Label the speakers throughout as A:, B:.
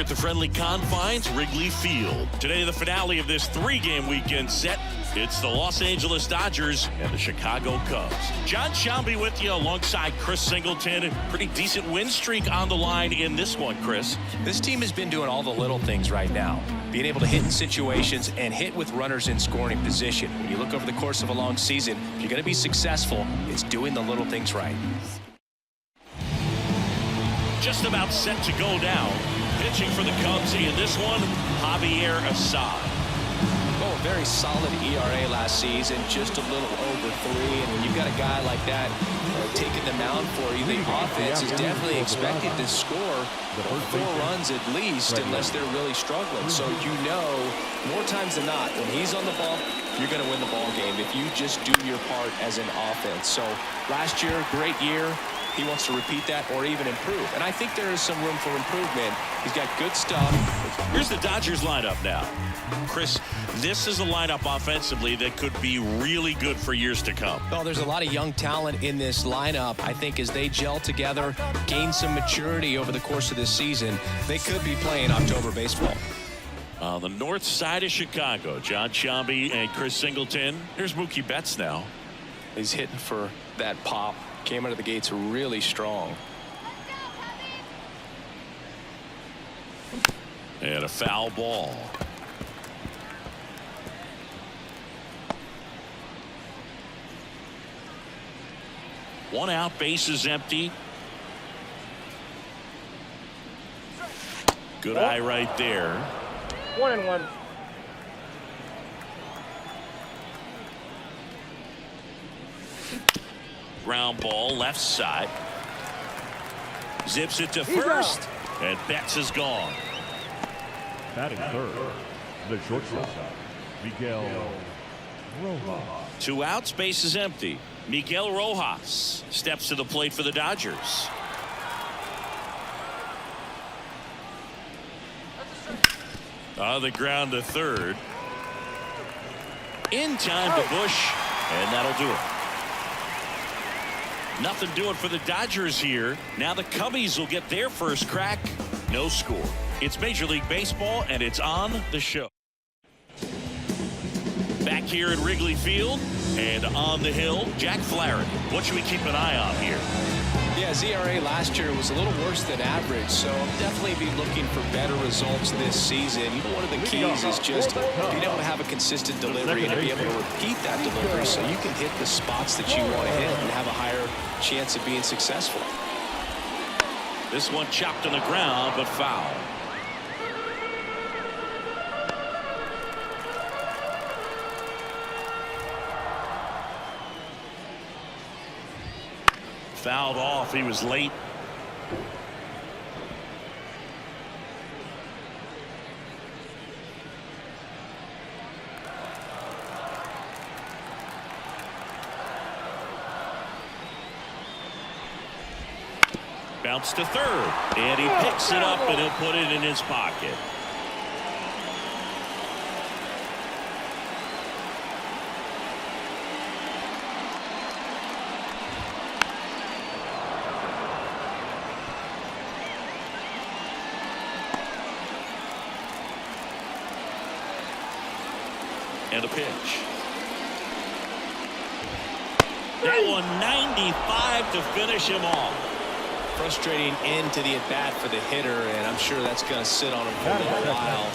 A: at the friendly confines, Wrigley Field. Today, the finale of this three-game weekend set. It's the Los Angeles Dodgers and the Chicago Cubs. John Sciambi with you alongside Chris Singleton. Pretty decent win streak on the line in this one, Chris.
B: This team has been doing all the little things right now. Being able to hit in situations and hit with runners in scoring position. When you look over the course of a long season, if you're going to be successful, it's doing the little things right.
A: Just about set to go down. Pitching for the Cubs in this one, Javier Assad.
B: Oh, a very solid ERA last season, just a little over 3. And when you've got a guy like that taking the mound for you, the offense is definitely expected to score 4 runs at least, unless they're really struggling. So you know, more times than not, when he's on the bump, you're going to win the ball game if you just do your part as an offense. So last year, great year. He wants to repeat that or even improve. And I think there is some room for improvement. He's got good stuff.
A: Here's the Dodgers lineup now. Chris, this is a lineup offensively that could be really good for years to come.
B: Well, there's a lot of young talent in this lineup. I think as they gel together, gain some maturity over the course of this season, they could be playing October baseball.
A: On the north side of Chicago, John Sciambi and Chris Singleton. Here's Mookie Betts now.
B: He's hitting for that pop. Came out of the gates really strong.
A: And a foul ball. One out, base is empty. Good eye right there.
C: 1-1.
A: Ground ball left side. Zips it to first. And Betts is gone.
D: Batting third, the shortstop, Miguel Rojas.
A: 2 outs, base is empty. Miguel Rojas steps to the plate for the Dodgers. On the ground to third. In time to Bush, and that'll do it. Nothing doing for the Dodgers here. Now the Cubbies will get their first crack. No score. It's Major League Baseball, and it's on the show. Back here at Wrigley Field and on the hill, Jack Flaherty. What should we keep an eye on here?
B: Yeah, his ERA last year was a little worse than average, so I'll definitely be looking for better results this season. One of the keys is just being able to have a consistent delivery and to be able to repeat that delivery so you can hit the spots that you want to hit and have a higher chance of being successful.
A: This one chopped on the ground, but foul. Fouled off. He was late. Bounce to third, and he picks it up and he'll put it in his pocket. And a pitch. That one 95 to finish him off.
B: Frustrating end to the at-bat for the hitter, and I'm sure that's going to sit on him for a little while.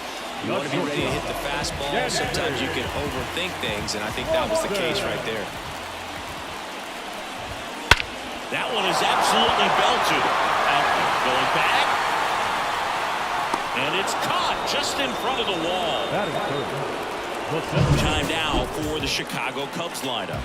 B: You want to be ready to hit the fastball. Sometimes you can overthink things, and I think that was the case right there.
A: That one is absolutely belted. Going back. And it's caught just in front of the wall. Time now for the Chicago Cubs lineup.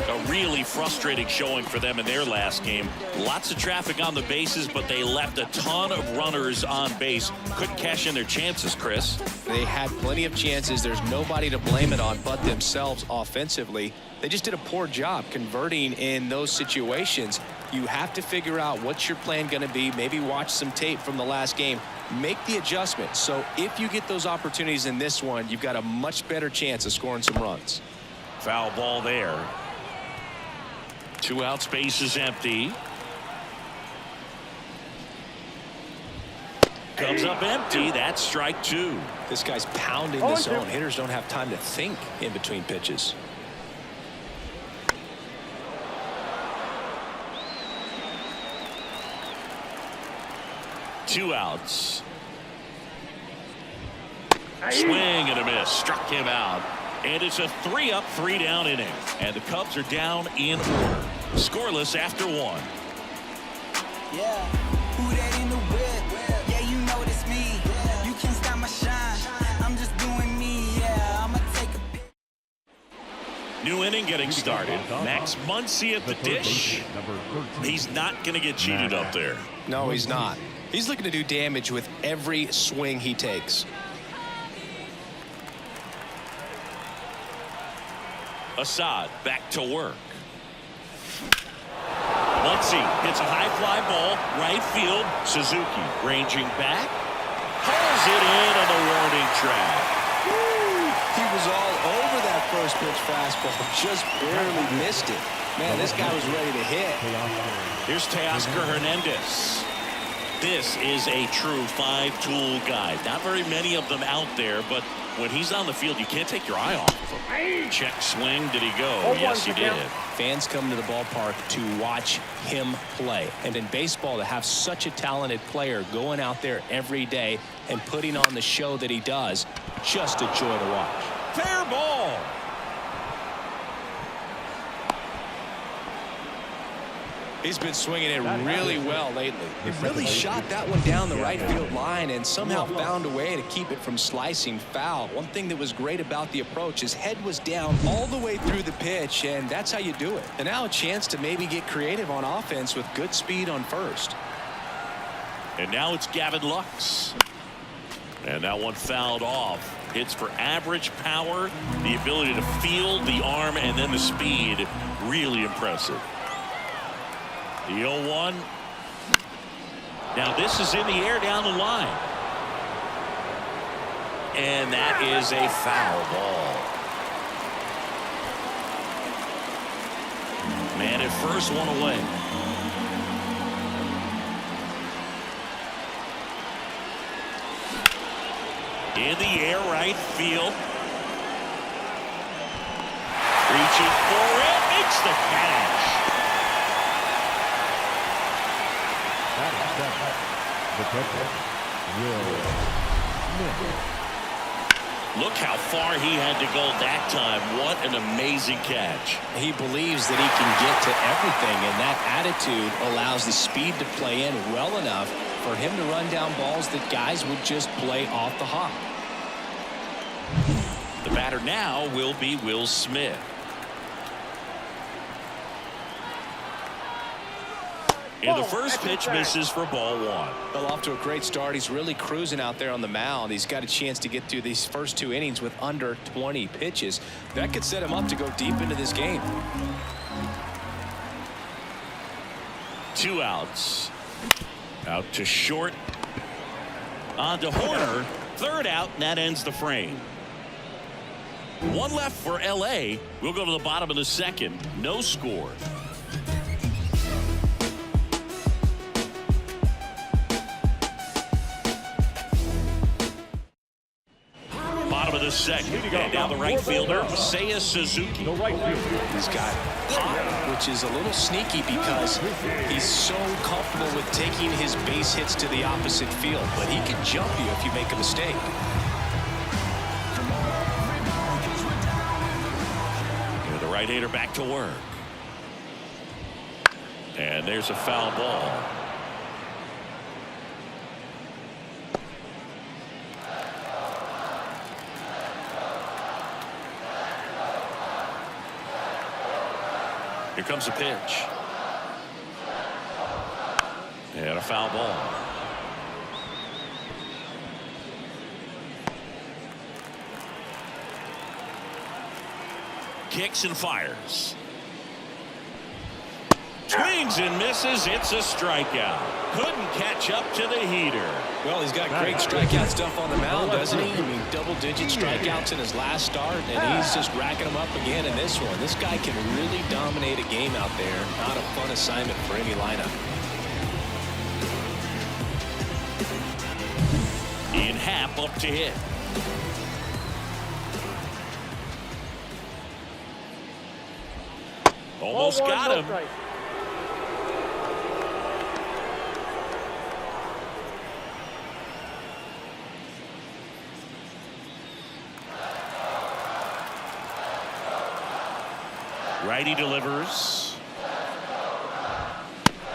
A: A really frustrating showing for them in their last game. Lots of traffic on the bases, but they left a ton of runners on base. Couldn't cash in their chances, Chris.
B: They had plenty of chances. There's nobody to blame it on but themselves offensively. They just did a poor job converting in those situations. You have to figure out what's your plan going to be. Maybe watch some tape from the last game. Make the adjustment. So if you get those opportunities in this one, you've got a much better chance of scoring some runs.
A: Foul ball there. 2 outs, base is empty. Cubs Comes up empty. That's strike 2.
B: This guy's pounding the zone. Hitters don't have time to think in between pitches.
A: Two outs. Swing and a miss. Struck him out. And it's a 3-up, 3-down inning. And the Cubs are down in order. Scoreless after 1.
C: Yeah, who that in the whip? Yeah, you know it's me. You can't stop my shine. I'm just doing me. Yeah, I'ma take a pic.
A: New inning getting started. Max Muncy at the dish. He's not going to get cheated up there.
B: No, he's not. He's looking to do damage with every swing he takes.
A: Assad back to work. Muncy hits a high fly ball, right field. Suzuki ranging back. Pulls it in on the warning track.
B: He was all over that first pitch fastball. Just barely missed it. Man, this guy was ready to hit.
A: Here's Teoscar Hernandez. This is a true 5-tool guy. Not very many of them out there, but when he's on the field, you can't take your eye off of him. Check swing. Did he go? Yes, he did.
B: Fans come to the ballpark to watch him play. And in baseball, to have such a talented player going out there every day and putting on the show that he does, just a joy to watch.
A: Fair ball.
B: He's been swinging it really well lately. He really shot that one down the right field line and somehow found a way to keep it from slicing foul. One thing that was great about the approach, his head was down all the way through the pitch, and that's how you do it. And now a chance to maybe get creative on offense with good speed on first.
A: And now it's Gavin Lux. And that one fouled off. Hits for average power, the ability to field the arm, and then the speed. Really impressive. The 0-1. Now this is in the air down the line. And that is a foul ball. Man at first, one away. In the air, right field. Reaching for it, makes the catch.
D: The catcher, Will Smith.
A: Look how far he had to go that time. What an amazing catch.
B: He believes that he can get to everything, and that attitude allows the speed to play in well enough for him to run down balls that guys would just play off the hop.
A: The batter now will be Will Smith. And the first pitch misses for ball 1.
B: Well, off to a great start. He's really cruising out there on the mound. He's got a chance to get through these first 2 innings with under 20 pitches. That could set him up to go deep into this game.
A: 2 outs. Out to short. On to Horner. 3rd out, and that ends the frame. 1 left for LA. We'll go to the bottom of the 2nd. No score. Bottom of the 2nd. And now the right fielder, Seiya Suzuki.
D: The right fielder.
B: He's got pop, which is a little sneaky because he's so comfortable with taking his base hits to the opposite field. But he can jump you if you make a mistake.
A: And the right-hander back to work. And there's a foul ball. Here comes a pitch. And a foul ball. Kicks and fires. Swings and misses. It's a strikeout. Couldn't catch up to the heater.
B: Well, he's got great strikeout stuff on the mound, doesn't he? I mean, double-digit strikeouts in his last start, and he's just racking them up again in this one. This guy can really dominate a game out there. Not a fun assignment for any lineup.
A: Ian Happ up to hit. Almost got him. Righty delivers.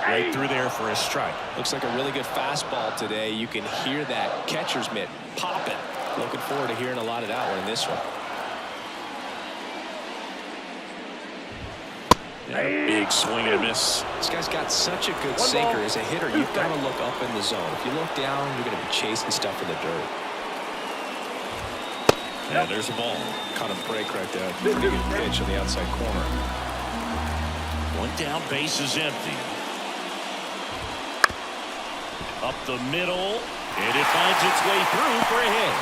A: Right through there for a strike.
B: Looks like a really good fastball today. You can hear that catcher's mitt popping. Looking forward to hearing a lot of that one in this one.
A: And a big swing and a miss.
B: This guy's got such a good sinker. As a hitter, you've got to look up in the zone. If you look down, you're going to be chasing stuff in the dirt.
A: Yeah, there's a ball.
B: Caught a break right there. Pretty good pitch on the outside corner.
A: One down, base is empty. Up the middle, and it finds its way through for a hit.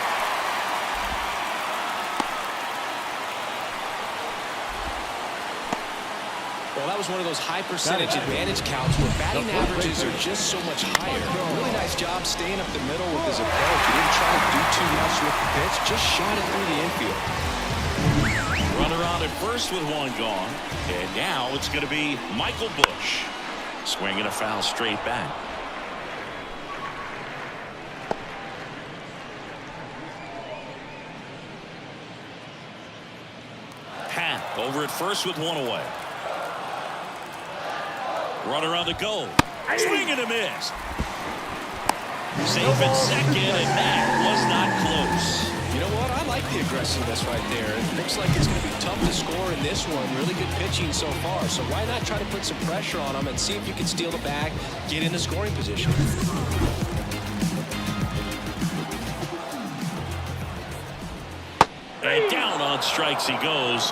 B: Well, that was one of those high percentage advantage counts where batting averages are just so much higher. Really nice job staying up the middle with his approach. He didn't try to do too much with the pitch, just shot it through the infield.
A: Runner on at first with one gone, and now it's going to be Michael Busch. Swinging a foul straight back. Happ over at first with one away. Runner on the go. Swing and a miss. Safe at second, and that was not close.
B: You know what? I like the aggressiveness right there. It looks like it's going to be tough to score in this one. Really good pitching so far. So why not try to put some pressure on him and see if you can steal the bag, get in the scoring position.
A: And down on strikes he goes.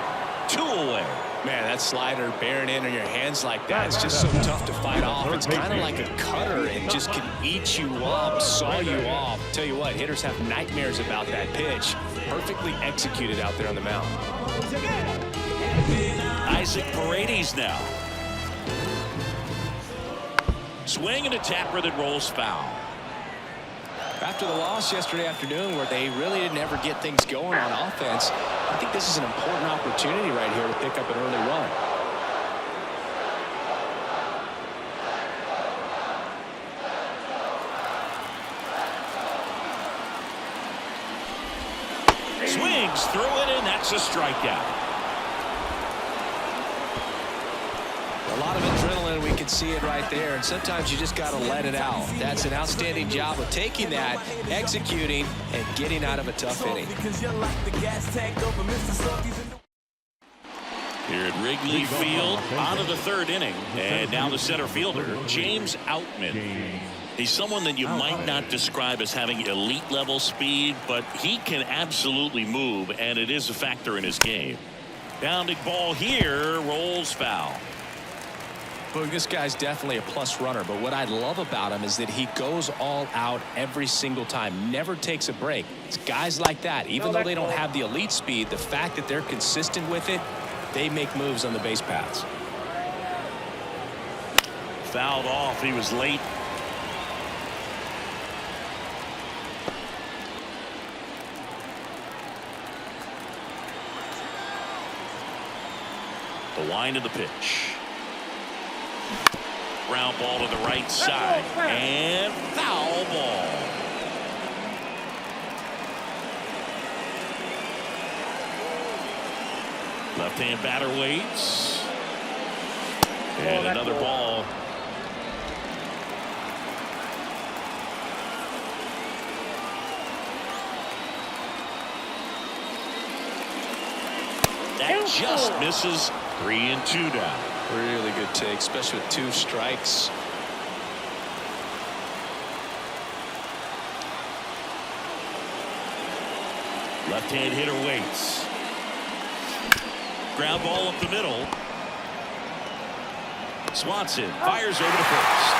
A: 2 away.
B: Man, that slider bearing in on your hands like that, it's just so tough to fight off. It's kind of like a cutter and just can eat you up, saw you off. Tell you what, hitters have nightmares about that pitch. Perfectly executed out there on the mound.
A: Isaac Paredes now. Swing and a tapper that rolls foul.
B: After the loss yesterday afternoon where they really didn't ever get things going on offense, I think this is an important opportunity right here to pick up an early run.
A: Swings through it, and that's a strikeout.
B: A lot of adrenaline, we can see it right there, and sometimes you just got to let it out. That's an outstanding job of taking that, executing, and getting out of a tough inning.
A: Here at Wrigley Field, on to the 3rd inning, and now the center fielder, James Outman. He's someone that you might not describe as having elite level speed, but he can absolutely move, and it is a factor in his game. Bounding ball here, rolls foul.
B: Look, this guy's definitely a plus runner, but what I love about him is that he goes all out every single time, never takes a break. It's guys like that, even though they don't have the elite speed, the fact that they're consistent with it, they make moves on the base paths.
A: Fouled off. He was late. The wind of the pitch. Ground ball to the right side. And foul ball. Left-hand batter waits. And another ball. That just misses. 3-2 down.
B: Really good take, especially with 2 strikes.
A: Left-hand hitter waits. Ground ball up the middle. Swanson fires over to first.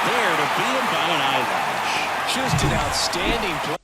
A: There to beat him by an eyelash.
B: Just an outstanding play.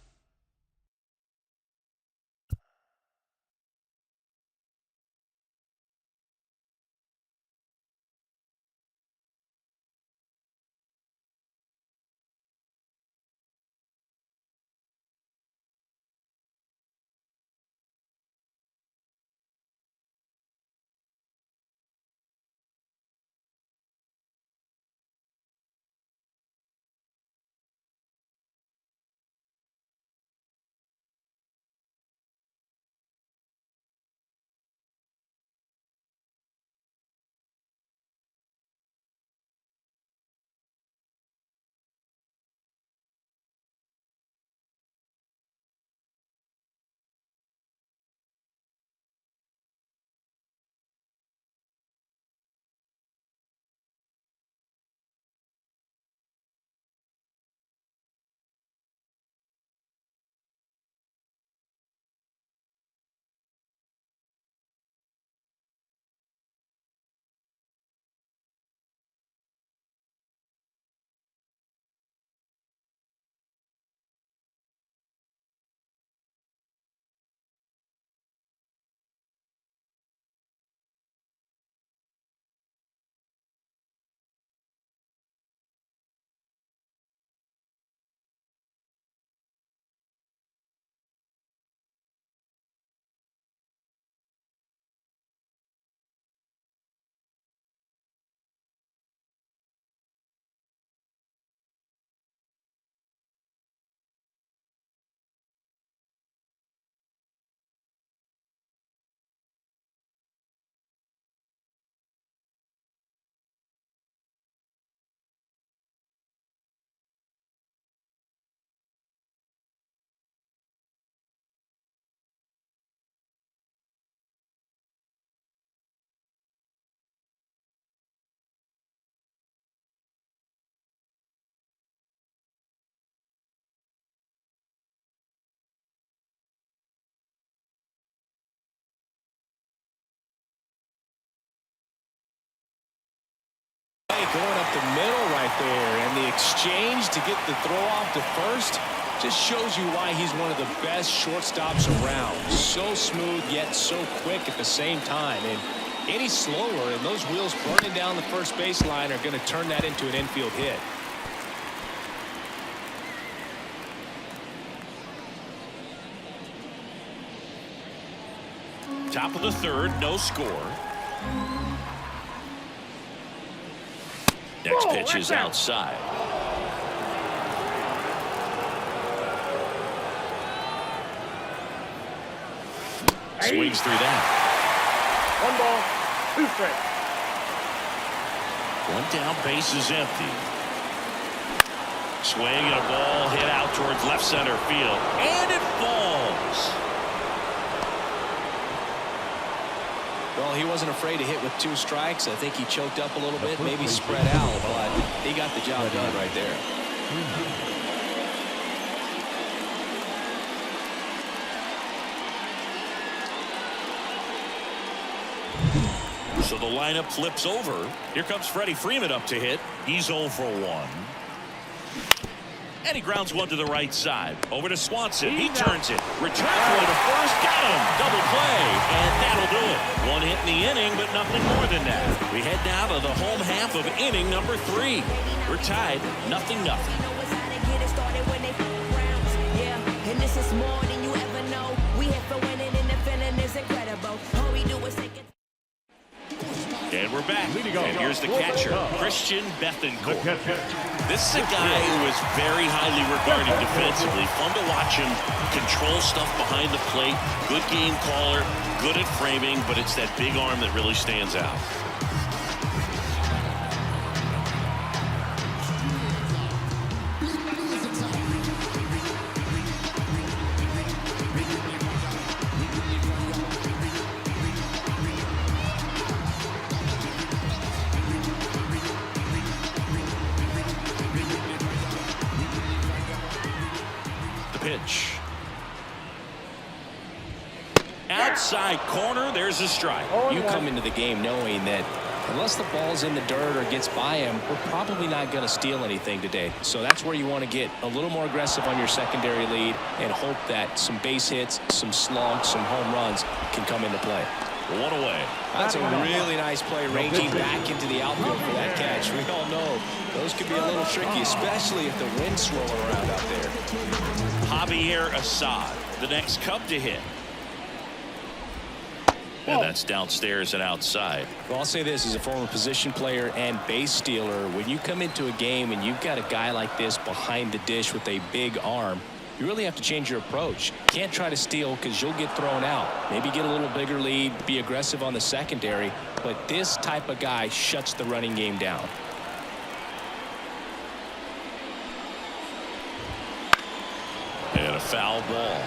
B: going up the middle right there. And the exchange to get the throw off to first just shows you why he's one of the best shortstops around. So smooth, yet so quick at the same time. And any slower, and those wheels burning down the first baseline are going to turn that into an infield hit.
A: Top of the third, no score. Next pitch is outside. Swings through that.
E: 1 ball, 2 strikes.
A: One down, base is empty. Swing and a ball hit out towards left center field. And it falls.
B: Well, he wasn't afraid to hit with 2 strikes. I think he choked up a little bit, maybe spread out, but he got the job done right there.
A: So the lineup flips over. Here comes Freddie Freeman up to hit. He's 0 for 1. And he grounds one to the right side. Over to Swanson. He turns it. Return throw to first. Got him. Double play. And that'll do it. 1 hit in the inning, but nothing more than that. We head now to the home half of inning number 3. We're tied 0-0.
F: And this is more than you ever know. We here for winning and the feeling is incredible. All we do is take it.
A: And we're back. And here's the catcher, Christian Bethancourt. This is a guy who is very highly regarded defensively. Fun to watch him control stuff behind the plate. Good game caller, good at framing, but it's that big arm that really stands out. Pitch. Outside corner, there's a strike.
B: You come into the game knowing that unless the ball's in the dirt or gets by him, we're probably not going to steal anything today. So that's where you want to get a little more aggressive on your secondary lead and hope that some base hits, some slugs, some home runs can come into play.
A: 1 away.
B: That's a really nice play, ranging back into the outfield for that catch. We all know those could be a little tricky, especially if the wind's swirling around out there.
A: Javier Assad, the next Cub to hit. And that's downstairs and outside.
B: Well, I'll say this, as a former position player and base stealer, when you come into a game and you've got a guy like this behind the dish with a big arm, you really have to change your approach. Can't try to steal because you'll get thrown out. Maybe get a little bigger lead, be aggressive on the secondary, but this type of guy shuts the running game down.
A: And a foul ball.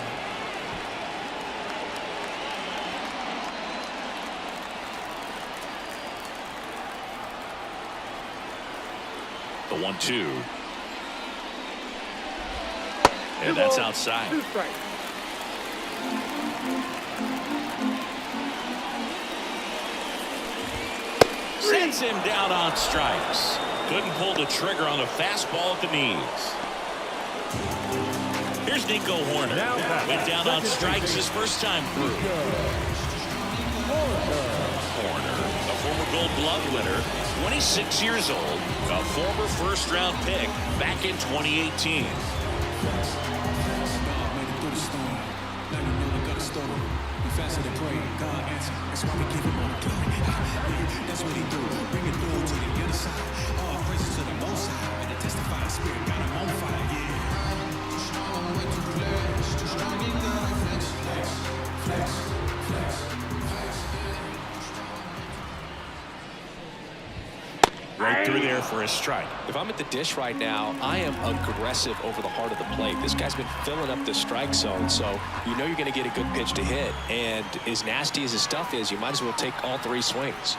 A: The 1-2. And that's outside.
E: 2 strikes.
A: Sends him down on strikes. Couldn't pull the trigger on the fastball at the knees. Here's Nico Horner. Went down on strikes his first time through. Horner, a former Gold Glove winner, 26 years old, a former first-round pick back in 2018.
G: Faster than pray, God answer. That's why we give him all the glory. That's what he do. Bring it through to the other side. All praises to the Most High. And the testifying spirit got him on fire. Yeah. Too strong on the way to flex. Too strong in the flex. Flex. Flex.
A: Right through there for a strike.
B: If I'm at the dish right now, I am aggressive over the heart of the plate. This guy's been filling up the strike zone, so you know you're going to get a good pitch to hit. And as nasty as his stuff is, you might as well take all 3 swings.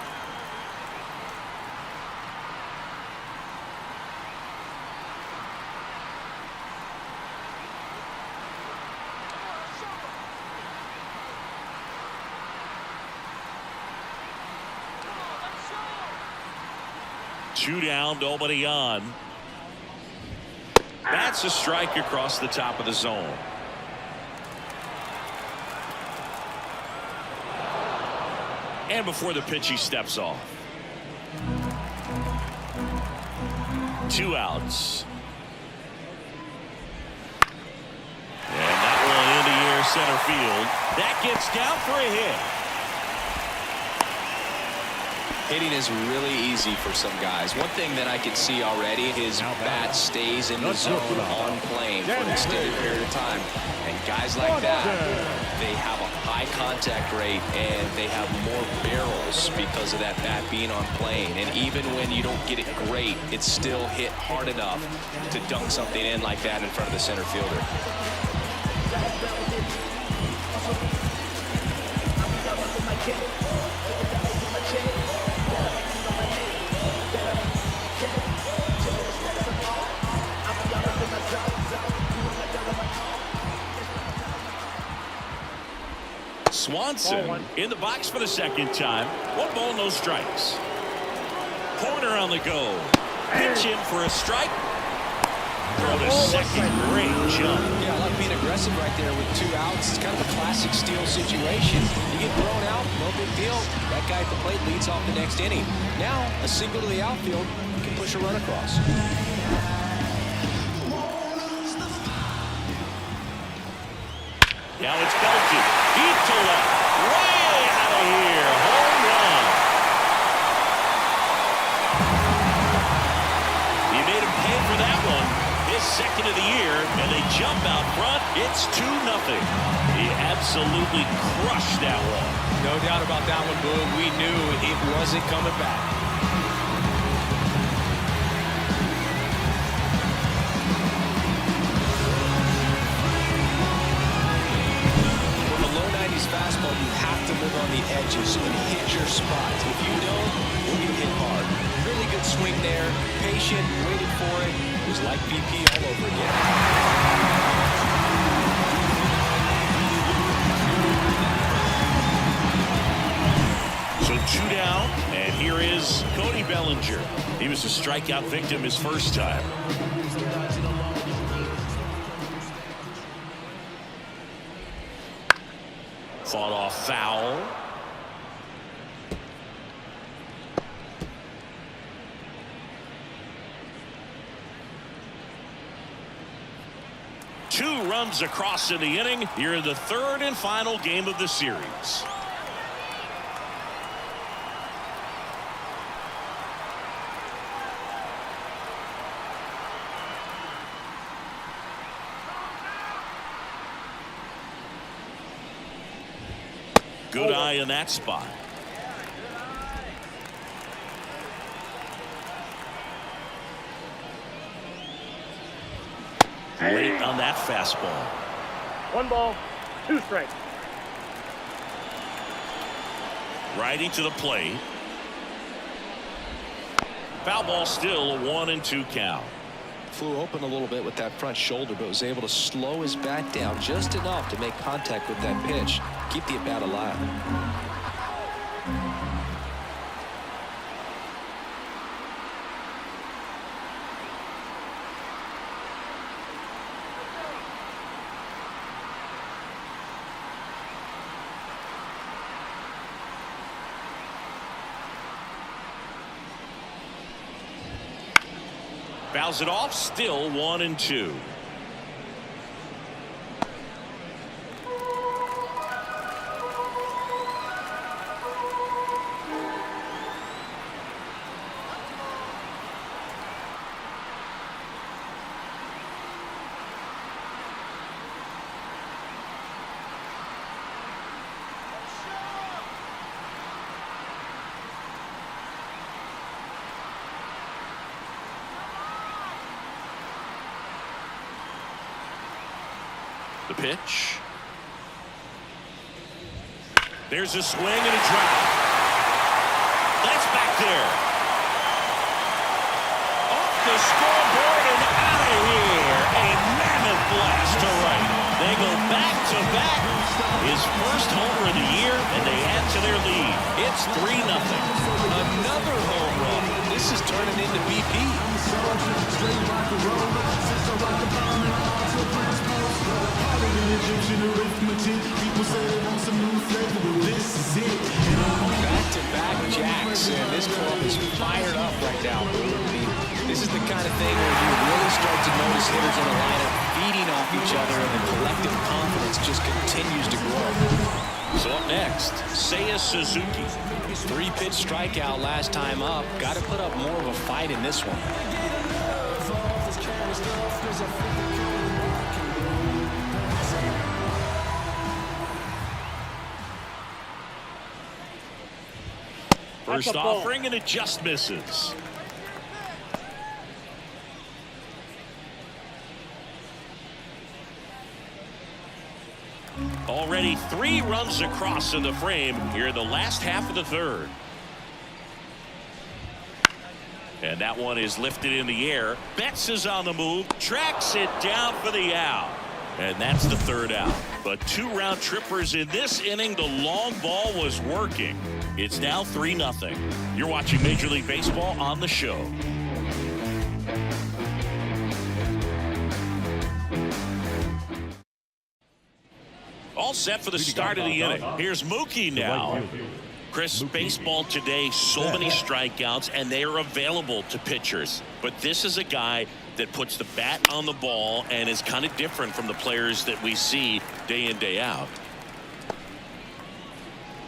A: 2 down, nobody on. That's a strike across the top of the zone. And before the pitch, he steps off. 2 outs. And that one into air center field. That gets down for a hit.
B: Hitting is really easy for some guys. One thing that I can see already, his bat stays in the zone on plane for an extended period of time. And guys like that, they have a high contact rate and they have more barrels because of that bat being on plane. And even when you don't get it great, it's still hit hard enough to dunk something in like that in front of the center fielder.
A: Swanson in the box for the second time. 1 ball, no strikes. Corner on the go. Pitch in for a strike. Throw to second. Great jump.
B: Yeah, I like being aggressive right there with 2 outs. It's kind of a classic steal situation. You get thrown out, no big deal. That guy at the plate leads off the next inning. Now, a single to the outfield, you can push a run across.
A: Now it's belted. Deep to left. Way out of here. Home run. He made him pay for that one. His second of the year, and they jump out front. It's 2-0. He absolutely crushed that one.
B: No doubt about that one, Boog. We knew it wasn't coming back. Fastball, you have to live on the edges and hit your spots. If you don't, you'll get hit hard. Really good swing there. Patient, waited for it. It was like BP all over again.
A: So 2 down, and here is Cody Bellinger. He was a strikeout victim his first time. Fought off foul. Two runs across in the inning. Here in the 3rd and final game of the series. Good eye in that spot. Late on that fastball.
E: 1 ball, 2 strikes.
A: Riding to the plate. Foul ball, still a 1-2 count.
B: Flew open a little bit with that front shoulder, but was able to slow his bat down just enough to make contact with that pitch. Keep the at-bat alive.
A: Fouls it off, still 1-2. The pitch. There's a swing and a drive. That's back there. Off the scoreboard and out of here. A mammoth blast to right. They go back to back. His first homer of the year, and they add to their lead. It's 3-0.
B: Another home run. This is turning into Back-to-back jacks, and this club is fired up right now. This is the kind of thing where you really start to notice hitters in a lineup feeding off each other, and the collective confidence just continues to grow.
A: So up next, Seiya Suzuki.
B: 3-pitch strikeout last time up. Got to put up more of a fight in this one.
A: First offering, and it just misses. Already 3 runs across in the frame here in the last half of the third. And that one is lifted in the air. Betts is on the move, tracks it down for the out. And that's the third out. But 2 round trippers in this inning. The long ball was working. It's now 3-0. You're watching Major League Baseball on the show. All set for the start of the inning. Here's Mookie now. Chris, baseball today, so many strikeouts, and they are available to pitchers. But this is a guy that puts the bat on the ball and is kind of different from the players that we see day in, day out.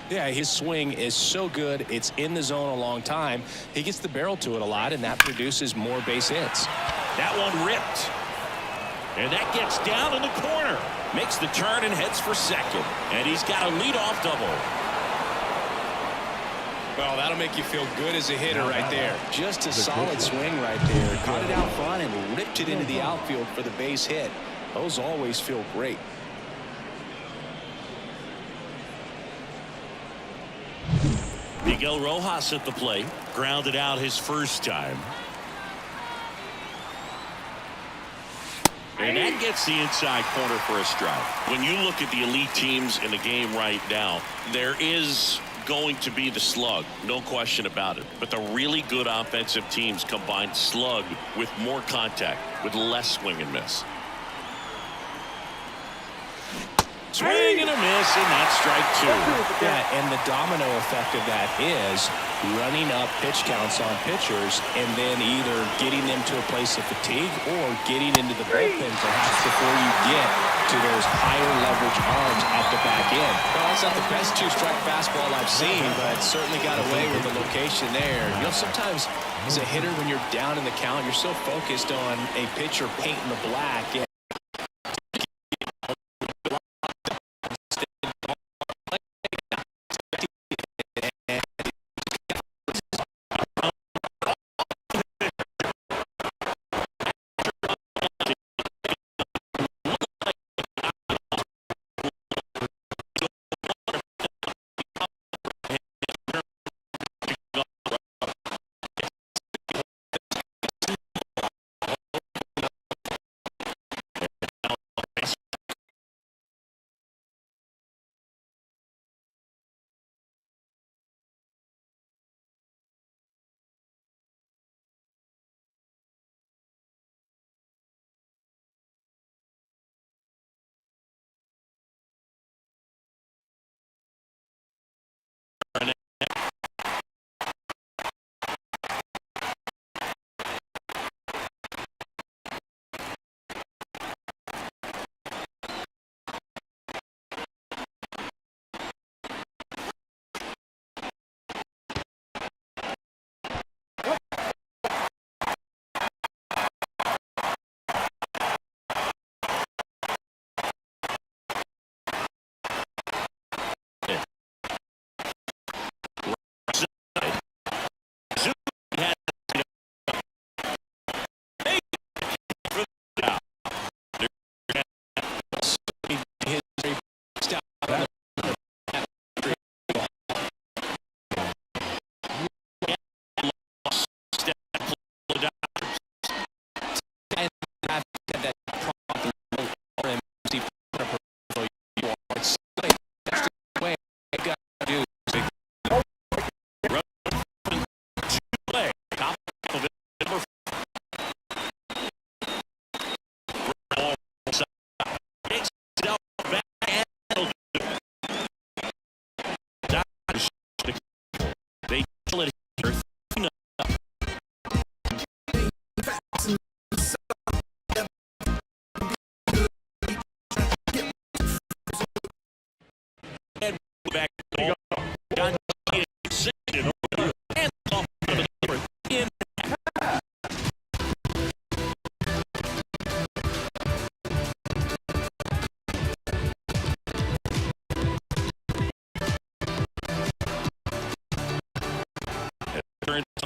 B: Yeah, his swing is so good. It's in the zone a long time. He gets the barrel to it a lot, and that produces more base hits.
A: That one ripped. And that gets down in the corner. Makes the turn and heads for second. And he's got a leadoff double.
B: Well, that'll make you feel good as a hitter right there. Just a solid swing right there. Caught it out front and ripped it into the outfield for the base hit. Those always feel great.
A: Miguel Rojas at the plate. Grounded out his first time. And that gets the inside corner for a strike. When you look at the elite teams in the game right now, there is going to be the slug, no question about it. But the really good offensive teams combine slug with more contact, with less swing and miss. Swing and a miss, and that's strike 2.
B: Yeah, and the domino effect of that is running up pitch counts on pitchers and then either getting them to a place of fatigue or getting into the bullpen perhaps before you get to those higher leverage arms at the back end. Well, that's not the best 2-strike fastball I've seen, but certainly got away with the location there. You know, sometimes as a hitter, when you're down in the count, you're so focused on a pitcher painting the black.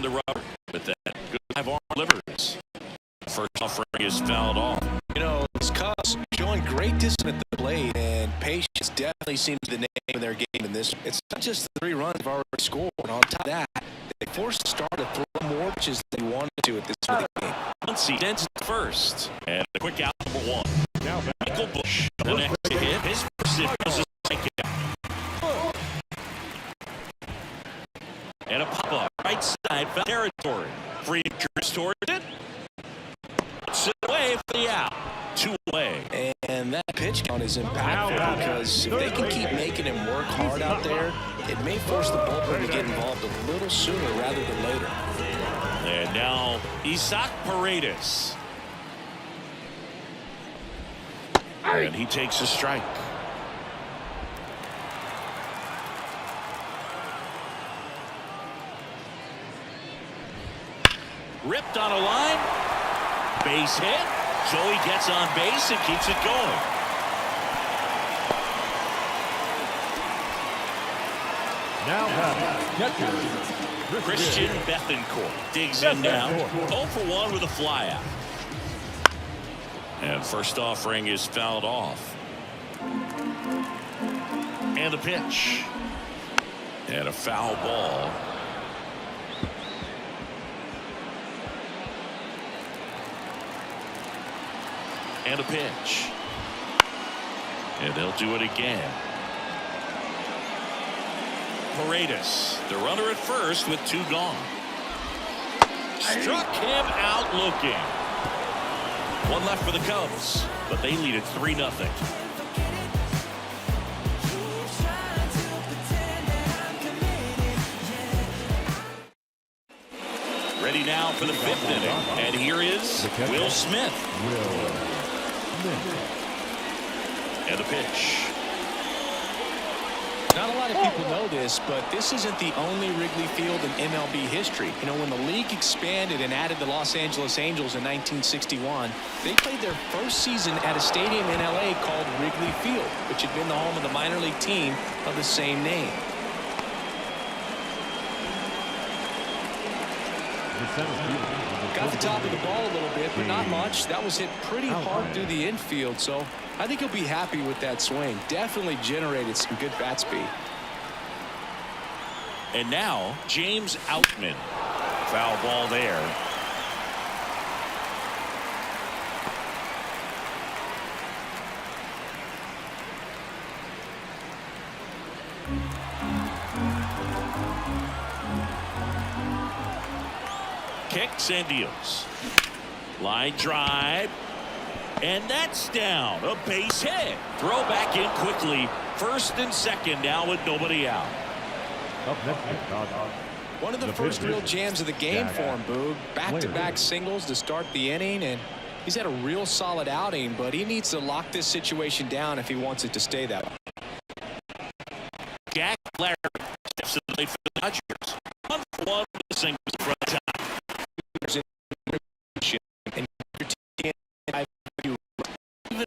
A: the rubber with that. Good live arm delivers. First offering is fouled off.
B: You know, these Cubs showing great discipline at the plate, and patience definitely seems the name of their game in this. It's not just the 3 runs they've already scored. On top of that, they forced the star to throw more pitches than they wanted to at this point of the game.
A: Muncy sends first. And a quick out number 1.
D: Now back.
A: Michael Busch, the next to hit. His first hit was a strikeout. And a pop-up right side foul territory. Free Chris towards it. Puts it away for the out. 2 away.
B: And that pitch count is impactful because if they can keep making him work hard out there, it may force the bullpen to get involved a little sooner rather than later.
A: And now Isaac Paredes. And he takes a strike. Ripped on a line. Base hit. Joey gets on base and keeps it going.
D: Now catcher,
A: Christian Bethancourt digs in now. 0 for 1 with a flyout. And first offering is fouled off. And a pitch. And a foul ball. And a pitch. And they'll do it again. Paredes, the runner at first with 2 gone. Struck him out looking. 1 left for the Cubs, but they lead it 3-0. Ready now for the 5th inning, and here is Will Smith. And a pitch.
B: Not a lot of people know this, but this isn't the only Wrigley Field in MLB history. You know, when the league expanded and added the Los Angeles Angels in 1961, they played their first season at a stadium in LA called Wrigley Field, which had been the home of the minor league team of the same name. Got the top of the ball a little bit, but not much. That was hit pretty hard through the infield, so I think he'll be happy with that swing. Definitely generated some good bat speed.
A: And now James Outman. Foul ball there. Kicks and deals. Line drive. And that's down. A base hit. Throw back in quickly. First and second now with nobody out.
B: One of the first real jams of the game for him, Boog. Back-to-back singles to start the inning, and he's had a real solid outing, but he needs to lock this situation down if he wants it to stay that way.
A: Jack Larry steps to the plate for the Dodgers. 1 for 1 with the singles in front of time.
B: And your team, even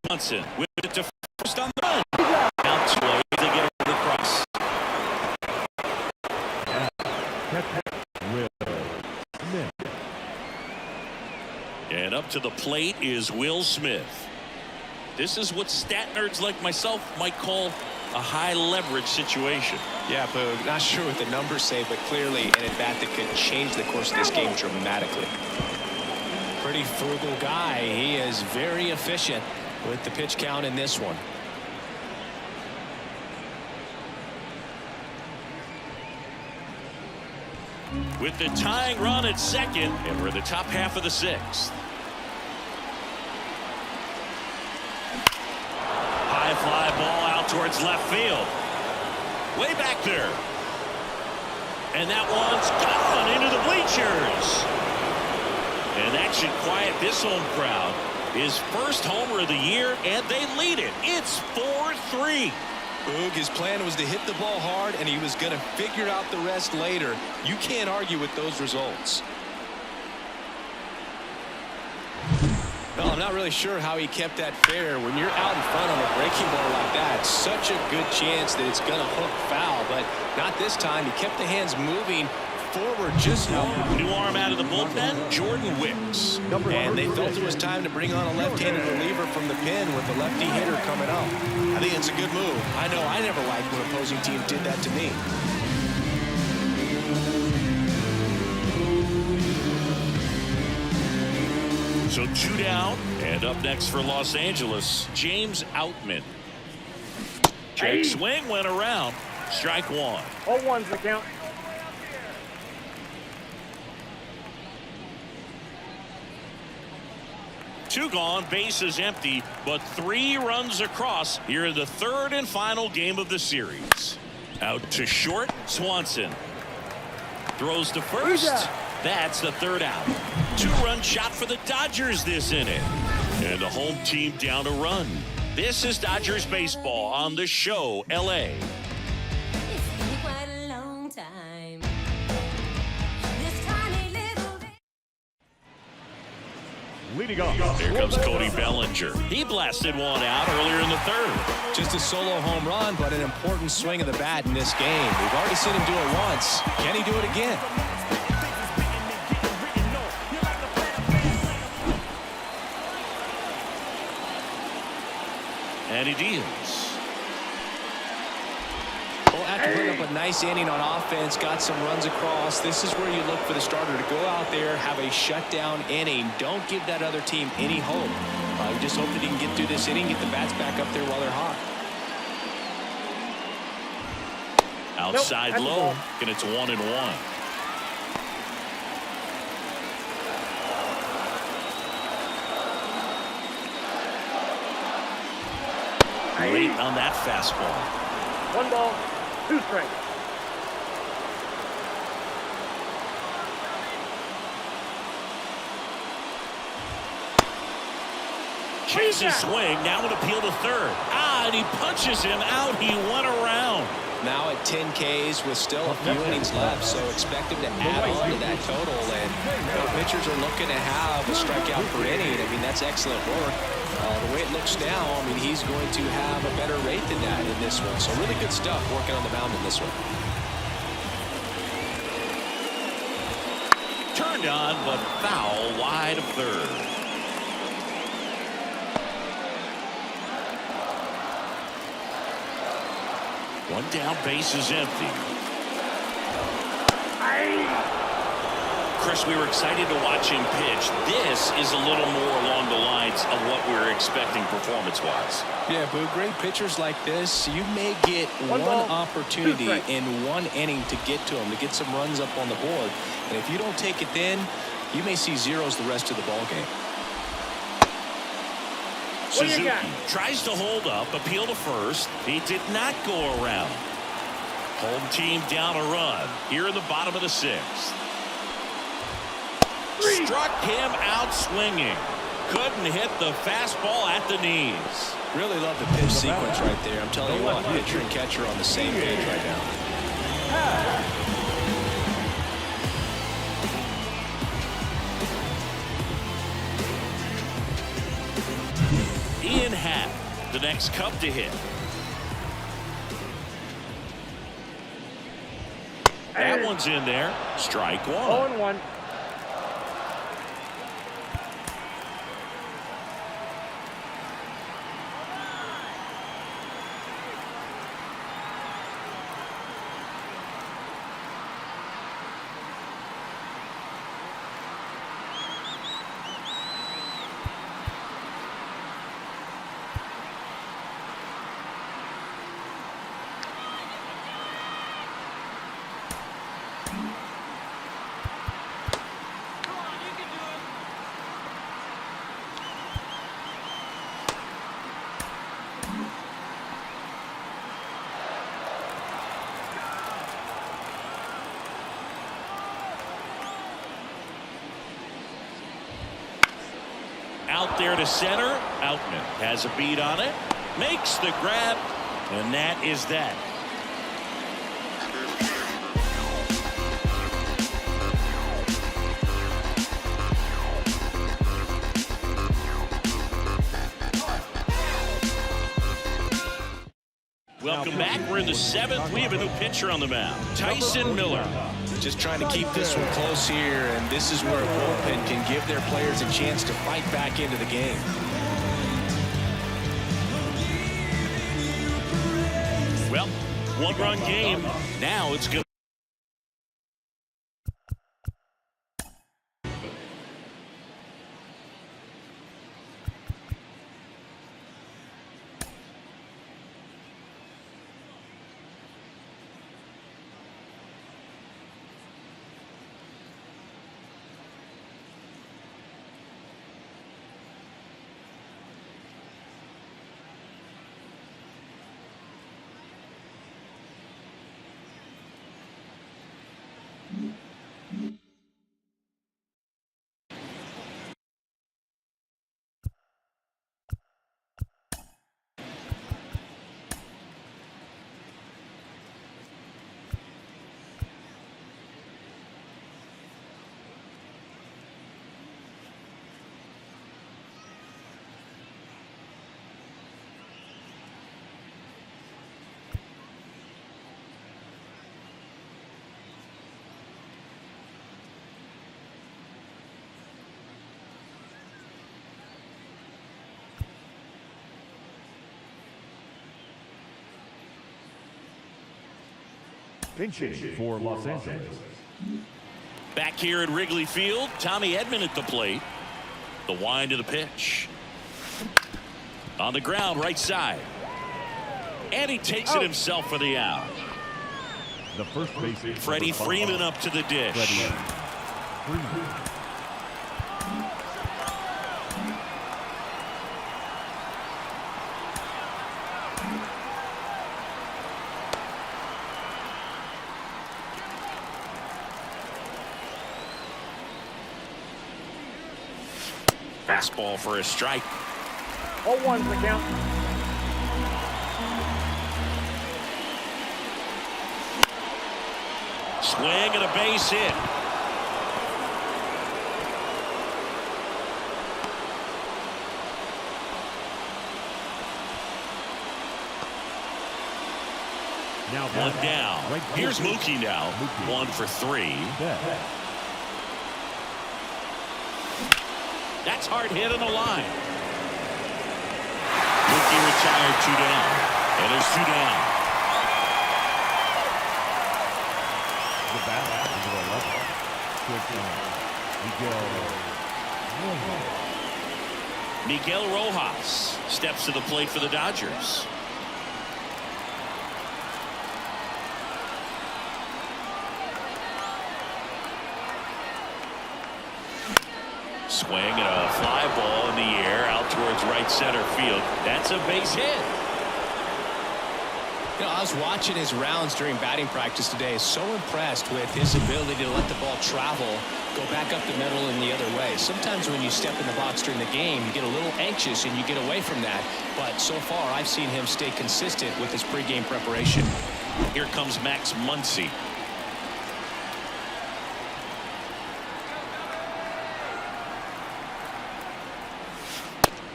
A: Swanson with it to first on the run. Out to way to get over the cross. And up to the plate is Will Smith. This is what stat nerds like myself might call a high leverage situation.
B: Yeah, Boog, not sure what the numbers say, but clearly an at-bat that could change the course of this game dramatically. Pretty frugal guy. He is very efficient with the pitch count in this one.
A: With the tying run at second, and we're in the top half of the sixth. High fly ball out towards left field. Way back there. And that one's gone into the bleachers. And that should quiet this home crowd. His first homer of the year, and they lead it. It's 4-3.
B: Boog, his plan was to hit the ball hard, and he was going to figure out the rest later. You can't argue with those results. Well, I'm not really sure how he kept that fair. When you're out in front on a breaking ball like that, such a good chance that it's going to hook foul, but not this time. He kept the hands moving forward just now.
A: New arm out of the bullpen, Jordan Wicks.
B: And they felt it was time to bring on a left-handed reliever from the pen with a lefty hitter coming up. I think it's a good move. I know I never liked when opposing teams did that to me.
A: So 2 down, and up next for Los Angeles, James Outman. Check swing went around. Strike one.
E: 0-1's the count.
A: Two gone, bases empty, but 3 runs across here in the third and final game of the series. Out to short, Swanson. Throws to first. That's the third out. 2-run shot for the Dodgers this inning. And the home team down a run. This is Dodgers baseball on the show, LA.
F: It's been quite a long time. This tiny little bit.
D: Leading off.
A: Here comes Cody Bellinger. He blasted one out earlier in the third.
B: Just a solo home run, but an important swing of the bat in this game. We've already seen him do it once. Can he do it again?
A: And he deals.
B: Well, after putting up a nice inning on offense, got some runs across, this is where you look for the starter to go out there, have a shutdown inning. Don't give that other team any hope. You just hope that he can get through this inning, get the bats back up there while they're hot.
A: Outside
E: Nope,
A: low, and it's 1-1. Late on that fastball.
E: 1 ball, 2 strikes.
A: Chases swing, now an appeal to third. And he punches him out. He went around.
B: Now at 10 Ks with still a few innings left, so expect him to add on to that total. And pitchers are looking to have a strikeout per inning. I mean, that's excellent work. The way it looks now, I mean, he's going to have a better rate than that in this one. So really good stuff working on the mound in this one.
A: Turned on, but foul wide of third. One down, base is empty. Chris, we were excited to watch him pitch. This is a little more along the lines of what we were expecting performance-wise.
B: Yeah, Boo, great pitchers like this, you may get one
E: ball,
B: opportunity in one inning to get to him, to get some runs up on the board. And if you don't take it then, you may see zeros the rest of the ball game.
A: Suzuki tries to hold up, appeal to first. He did not go around. Home team down a run here in the bottom of the 6th. Struck him out swinging. Couldn't hit the fastball at the knees.
B: Really love the pitch sequence right there. I'm telling you what, pitcher and catcher on the same page right now.
A: Ian Happ, the next Cub to hit. That one's in there. Strike 1.
E: 0-1.
A: Out there to center. Outman has a beat on it. Makes the grab. And that is that. Welcome back. We're in the 7th. We have a new pitcher on the mound. Tyson Miller.
B: Just trying to keep this one close here, and this is where a bullpen can give their players a chance to fight back into the game.
A: Well, 1-run game. Now it's good.
D: Pinching for Los Angeles.
A: Back here at Wrigley Field, Tommy Edman at the plate. The wind of the pitch. On the ground, right side. And he takes it himself for the out.
D: The first baseman.
A: Freddie Freeman up to the dish.
D: Freddie Freeman.
A: Fastball for a strike.
E: 0-1's the count.
A: Swing and a base hit.
D: Now
A: One down.
D: Right
A: Here's
D: field.
A: Mookie now.
D: Mookie.
A: 1 for 3.
D: Back.
A: That's hard hit on the line. Mookie retired, 2 down. And there's 2 down.
D: The bat is at 11.
A: Miguel Rojas steps to the plate for the Dodgers. Swing and a fly ball in the air out towards right center field. That's a base hit.
B: You know, I was watching his rounds during batting practice today. So impressed with his ability to let the ball travel, go back up the middle and the other way. Sometimes when you step in the box during the game, you get a little anxious and you get away from that. But so far, I've seen him stay consistent with his pregame preparation.
A: Here comes Max Muncy.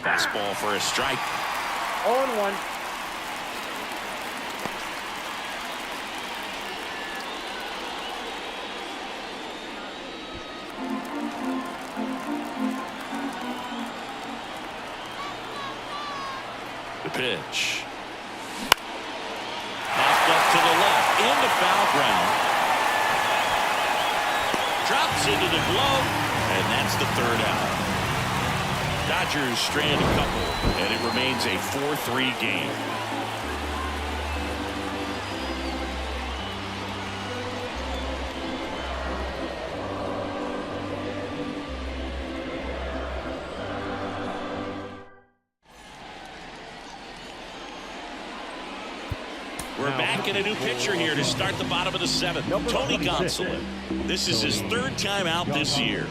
A: Fastball for a strike.
E: 0-1.
A: The pitch. Knocked up to the left. Into foul ground. Drops into the glove. And that's the 3rd out. Dodgers strand a couple. And it remains a 4-3 game. We're back in a new pitcher here to start the bottom of the 7th. Tony Gonsolin. This is his 3rd time out this year.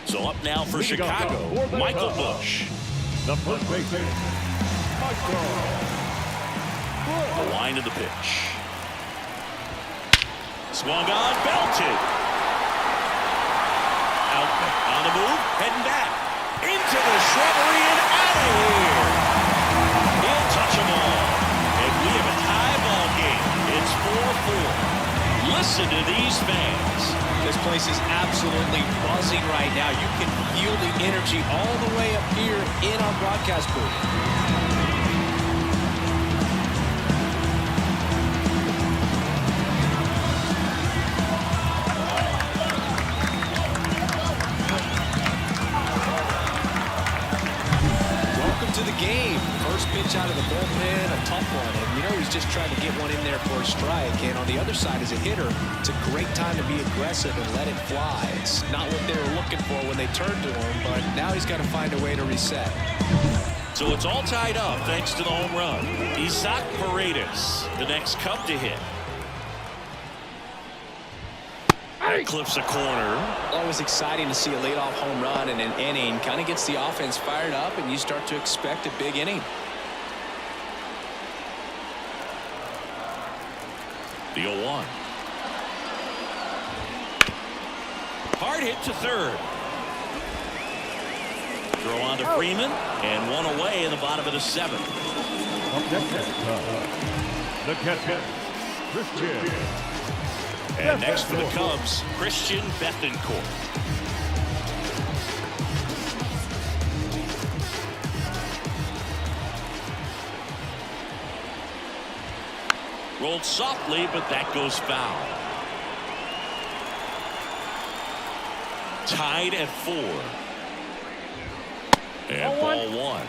A: So up now for Chicago, Michael Busch.
D: The first baseman.
A: The line of the pitch. Swung on, belted. On the move, heading back. Into the shrubbery and out of here. He'll touch them all. And we have a tie ball game. It's 4-4. Listen to these fans.
B: This place is absolutely buzzing right now. You can feel the energy all the way up here in our broadcast booth. To the game. First pitch out of the bullpen, a tough one. And you know he's just trying to get one in there for a strike. And on the other side, as a hitter, it's a great time to be aggressive and let it fly. It's not what they were looking for when they turned to him, but now he's got to find a way to reset.
A: So it's all tied up thanks to the home run. Isaac Paredes, the next Cub to hit. That clips a corner.
B: Always exciting to see a leadoff home run in an inning. Kind of gets the offense fired up, and you start to expect a big inning.
A: The 0-1. Hard hit to 3rd. Throw on to Freeman, and 1 away in the bottom of the 7th.
D: The catcher, Christian.
A: And next for the Cubs, Christian Bethancourt. Rolled softly, but that goes foul. Tied at 4. And ball 1.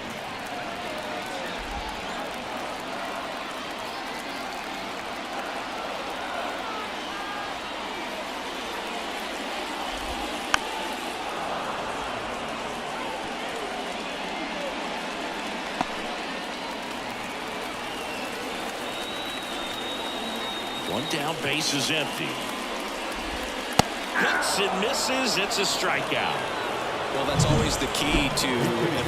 A: One down, base is empty. Hits and misses. It's a strikeout.
B: Well, that's always the key to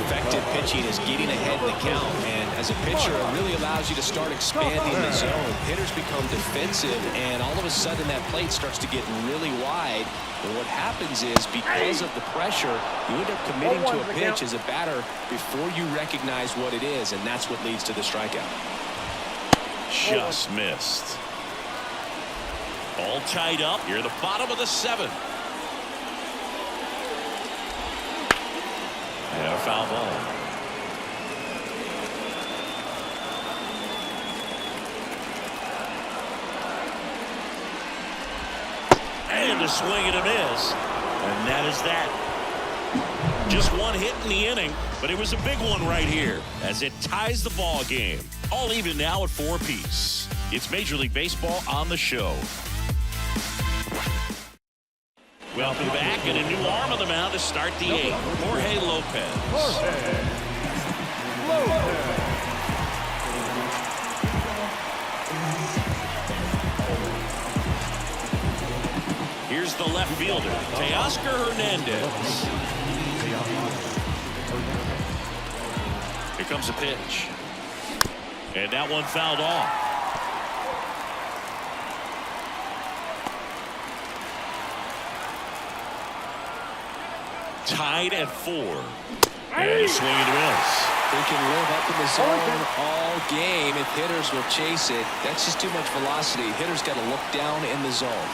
B: effective pitching, is getting ahead in the count. And as a pitcher, it really allows you to start expanding the zone. Hitters become defensive, and all of a sudden that plate starts to get really wide. And what happens is, because of the pressure, you end up committing to a pitch as a batter before you recognize what it is, and that's what leads to the strikeout.
A: Just missed. All tied up. You're at the bottom of the 7th. And a foul ball. And a swing and a miss. And that is that. Just one hit in the inning, but it was a big one right here as it ties the ball game. All even now at 4 apiece. It's Major League Baseball on the show. Welcome back, and a new arm on the mound to start the 8th. Jorge Lopez. Here's the left fielder, Teoscar Hernandez. Here comes a pitch. And that one fouled off. Tied at 4. And a swing and a miss.
B: They can live up in the zone all game if hitters will chase it. That's just too much velocity. Hitters got to look down in the zone.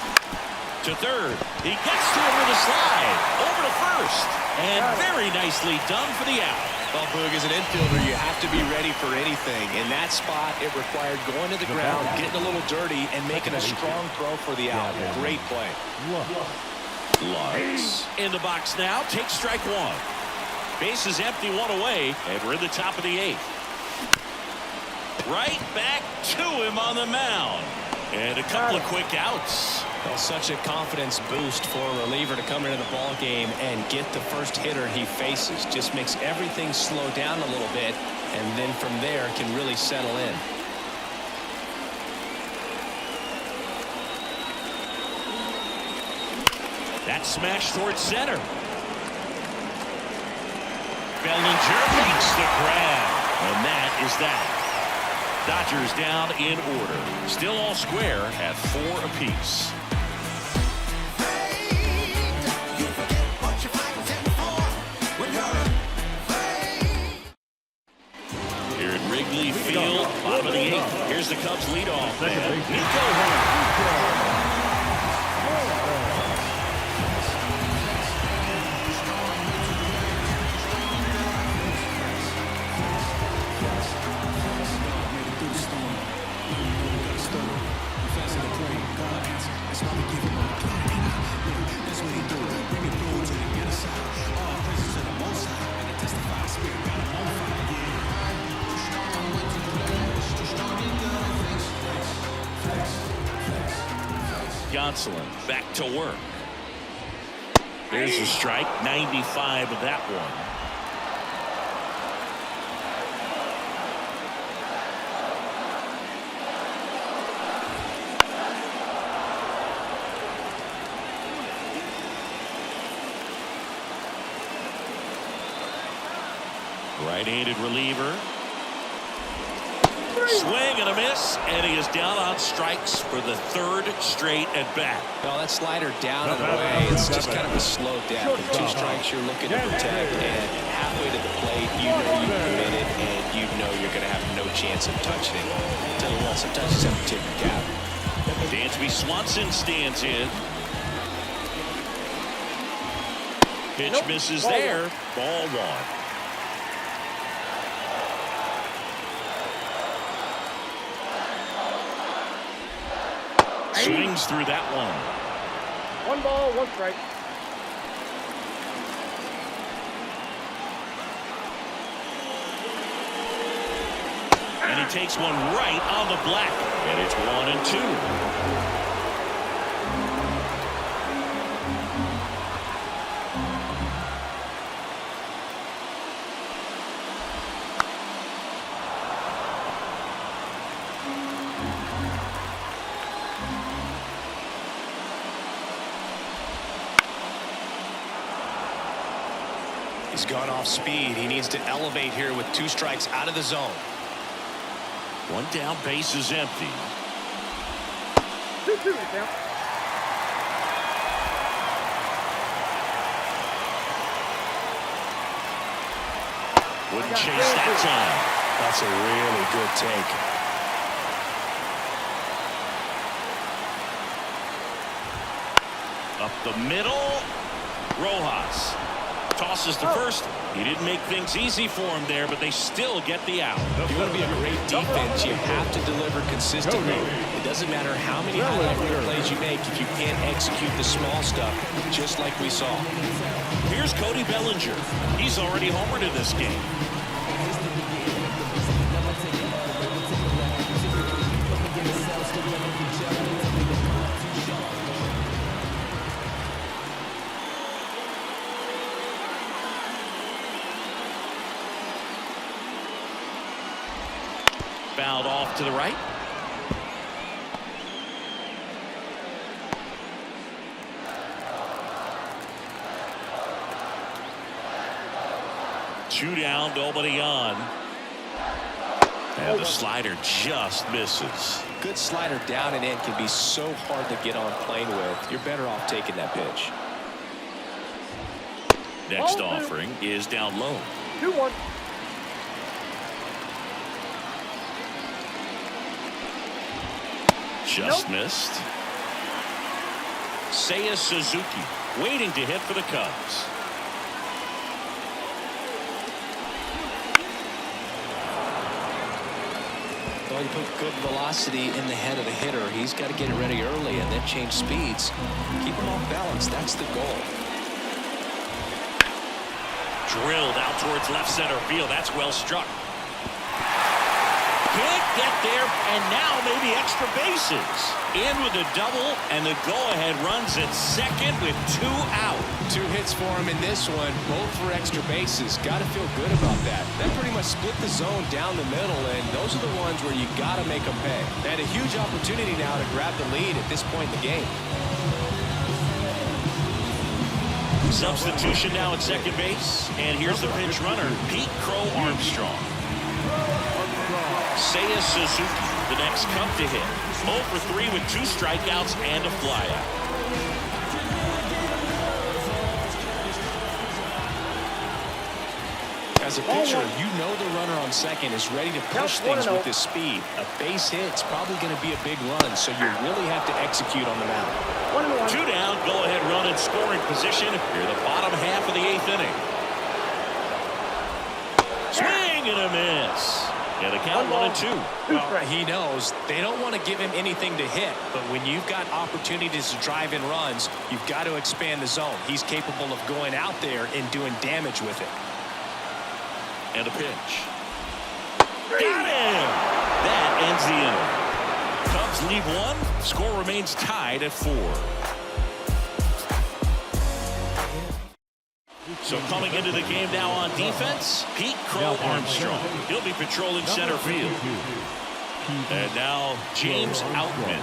A: To third. He gets to him with a slide. Over to first. And very nicely done for the out.
B: Well, Boog, as an infielder, you have to be ready for anything. In that spot, it required going to the ground, getting a little dirty, and making a strong throw for the out. Great play.
A: Lutz in the box now. Takes strike 1. Base is empty, 1 away, and we're in the top of the 8th. Right back to him on the mound. And a couple of quick outs.
B: Well, such a confidence boost for a reliever to come into the ball game and get the first hitter he faces. Just makes everything slow down a little bit, and then from there can really settle in.
A: That smash towards center. Bellinger makes the grab. And that is that. Dodgers down in order. Still all square at 4 apiece. Here at Wrigley Field, bottom of the 8th. Here's the Cubs leadoff man, Nico Horn. Gonsolin back to work. There's a strike. 95 of that one. Right-handed reliever. Swing and a miss, and he is down on strikes for the 3rd straight at bat.
B: Well, that slider down and away, it's just kind of a slow death. With 2 strikes you're looking to protect, and halfway to the plate, you know you've committed, and you know you're going to have no chance of touching it. Tell you what, sometimes you just have to tip your cap.
A: Dansby Swanson stands in. Pitch misses there. Ball 1. Swings through that one.
E: 1 ball, 1 strike.
A: And he takes one right on the black. And it's 1-2.
B: He's gone off speed. He needs to elevate here with 2 strikes out of the zone.
A: 1 down, base is empty.
E: 2-2 the count.
A: Wouldn't chase that time.
B: That's a really good take.
A: Up the middle. Rojas tosses to first. He didn't make things easy for him there, but they still get the out.
B: If you want to be a great defense, you have to deliver consistently. It doesn't matter how many highlight reel plays you make if you can't execute the small stuff, just like we saw.
A: Here's Cody Bellinger. He's already homered in this game. Fouled off to the right. Two down, nobody on. And the slider just misses.
B: Good slider down and in can be so hard to get on plane with. You're better off taking that pitch.
A: Next offering is down low.
E: 2-1.
A: Just missed. Seiya Suzuki waiting to hit for the Cubs.
B: Well, you put good velocity in the head of the hitter. He's got to get it ready early and then change speeds. Keep him off balance. That's the goal.
A: Drilled out towards left center field. That's well struck. Can't get there, and now maybe extra bases. In with a double, and the go-ahead runs at second with 2 out.
B: 2 hits for him in this one, both for extra bases. Got to feel good about that. That pretty much split the zone down the middle, and those are the ones where you got to make them pay. They had a huge opportunity now to grab the lead at this point in the game.
A: Substitution now at second base, and here's the pinch runner, Pete Crow Armstrong. Seiya Suzuki, the next Cub to hit. 0 for 3 with 2 strikeouts and a flyout.
B: As a pitcher, you know the runner on second is ready to push things with his speed. A base hit's probably going to be a big run, so you really have to execute on the mound.
A: 2 down, go-ahead run in scoring position near the bottom half of the 8th inning. Swing and a miss. Yeah, the count 1-2.
B: Well, he knows they don't want to give him anything to hit, but when you've got opportunities to drive in runs, you've got to expand the zone. He's capable of going out there and doing damage with it.
A: And a pitch. Got him! That ends the inning. Cubs leave 1. Score remains tied at 4. So coming into the game now on defense, Pete Crow Armstrong. He'll be patrolling center field. And now James Outman.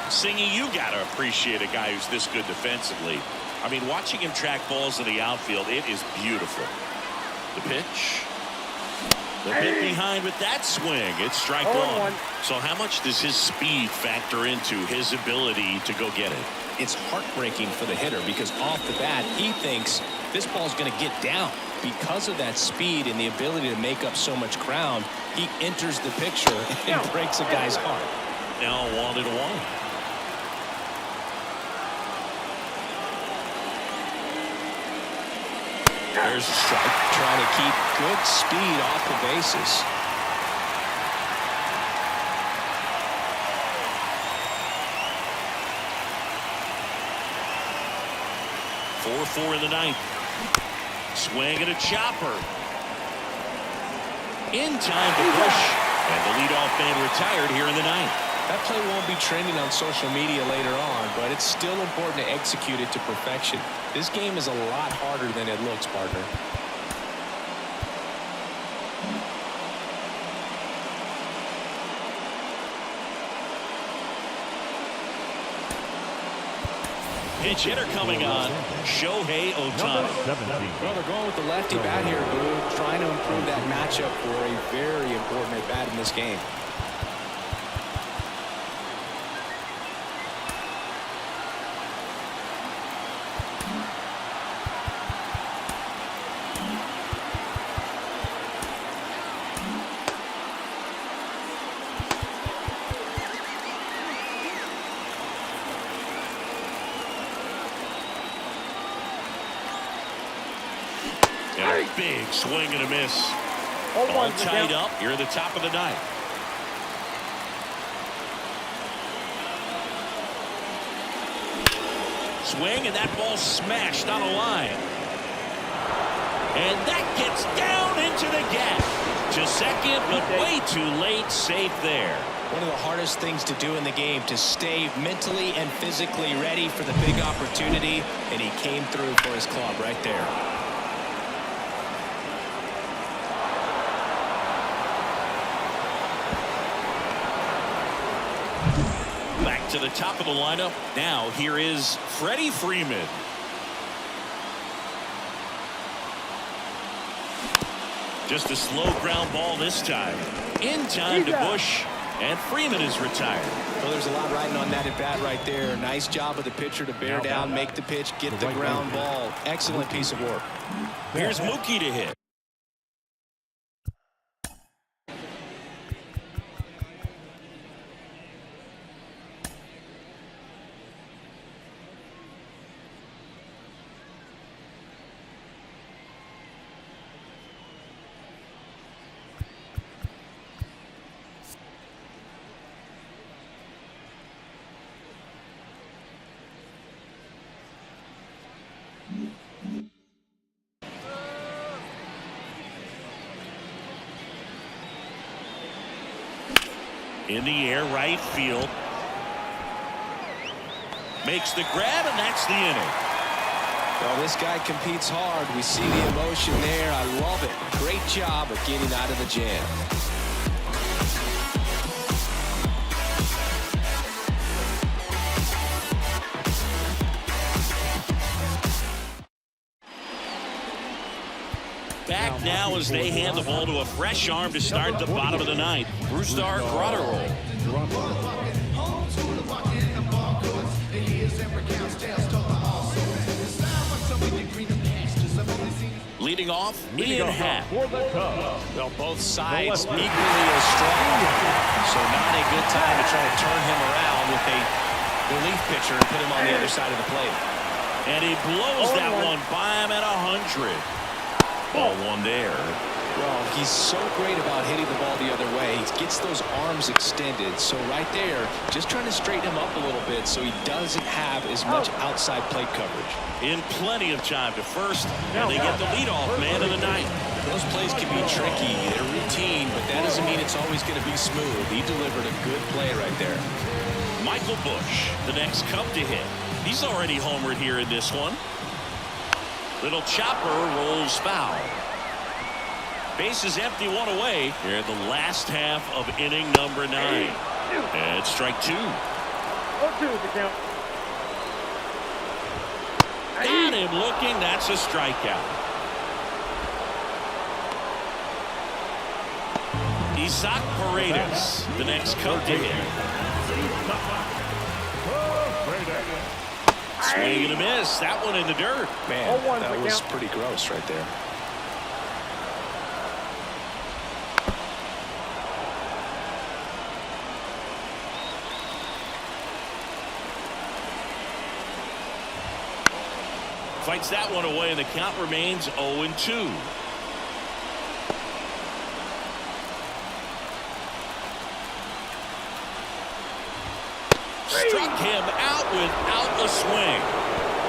A: Singy, you got to appreciate a guy who's this good defensively. I mean, watching him track balls in the outfield, it is beautiful. The pitch. The hit behind with that swing. It's strike 1. So how much does his speed factor into his ability to go get it?
B: It's heartbreaking for the hitter because off the bat, he thinks this ball's going to get down. Because of that speed and the ability to make up so much ground, he enters the picture and breaks a guy's heart.
A: Now 1-1. There's a strike.
B: Trying to keep good speed off the bases.
A: 4-4 in the ninth. Swing and a chopper. In time to push. And the leadoff man retired here in the ninth.
B: That play won't be trending on social media later on, but it's still important to execute it to perfection. This game is a lot harder than it looks, partner.
A: Pitch hitter coming on, Shohei Ohtani.
B: Well, they're going with the lefty bat here, Boo, trying to improve that matchup for a very important at bat in this game.
A: And a big swing and a miss. All tied up here at the top of the ninth. Swing, and that ball smashed on a line. And that gets down into the gap. To second, but way too late. Safe there.
B: One of the hardest things to do in the game, to stay mentally and physically ready for the big opportunity, and he came through for his club right there.
A: Back to the top of the lineup. Now here is Freddie Freeman. Just a slow ground ball this time. In time to Bush, and Freeman is retired.
B: Well, there's a lot riding on that at bat right there. Nice job of the pitcher to bear down, make the pitch, get the ground ball. Excellent piece of work.
A: Here's Mookie to hit. In the air, right field. Makes the grab, and that's the inning.
B: Well, this guy competes hard. We see the emotion there. I love it. Great job of getting out of the jam.
A: Back now as they hand the ball to a fresh arm to start the bottom of the ninth. Brusdar Graterol. Leading off, Ian Happ.
B: Well, both sides equally as strong. So not a good time to try to turn him around with a relief pitcher and put him on the other side of the plate.
A: And he blows that one by him at 100. Ball one there.
B: Well, he's so great about hitting the ball the other way. He gets those arms extended. So right there, just trying to straighten him up a little bit so he doesn't have as much outside plate coverage.
A: In plenty of time to first, and they get the leadoff man of the ninth.
B: Those plays can be tricky. They're routine, but that doesn't mean it's always going to be smooth. He delivered a good play right there.
A: Michael Busch, the next Cub to hit. He's already homered here in this one. Little chopper rolls foul. Base is empty, one away. Here in the last half of inning number 9. And strike 2.
E: 0-2 is the count.
A: Got him looking. That's a strikeout. Isaac Paredes, the next Cub to hit. Swing and a miss. That one in the dirt.
B: Man, that was pretty gross right there.
A: Fights that one away, and the count remains 0-2. Struck him out without a swing.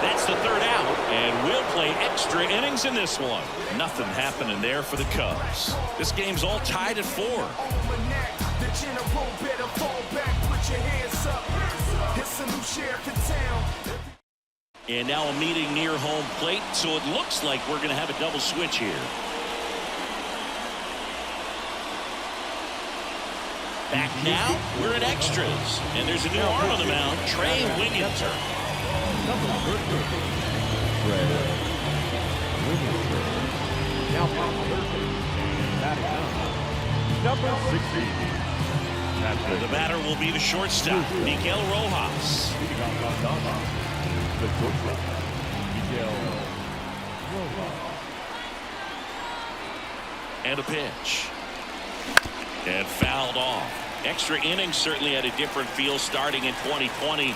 A: That's the third out, and we'll play extra innings in this one. Nothing happening there for the Cubs. This game's all tied at 4. And now a meeting near home plate, so it looks like we're going to have a double switch here. Back now, we're in extras, and there's a new arm on the mound, Trey Wingenter.
D: Number 16.
A: The batter will be the shortstop, Miguel Rojas.
D: The shortstop, Miguel Rojas.
A: And a pitch. And fouled off. Extra innings certainly had a different feel starting in 2020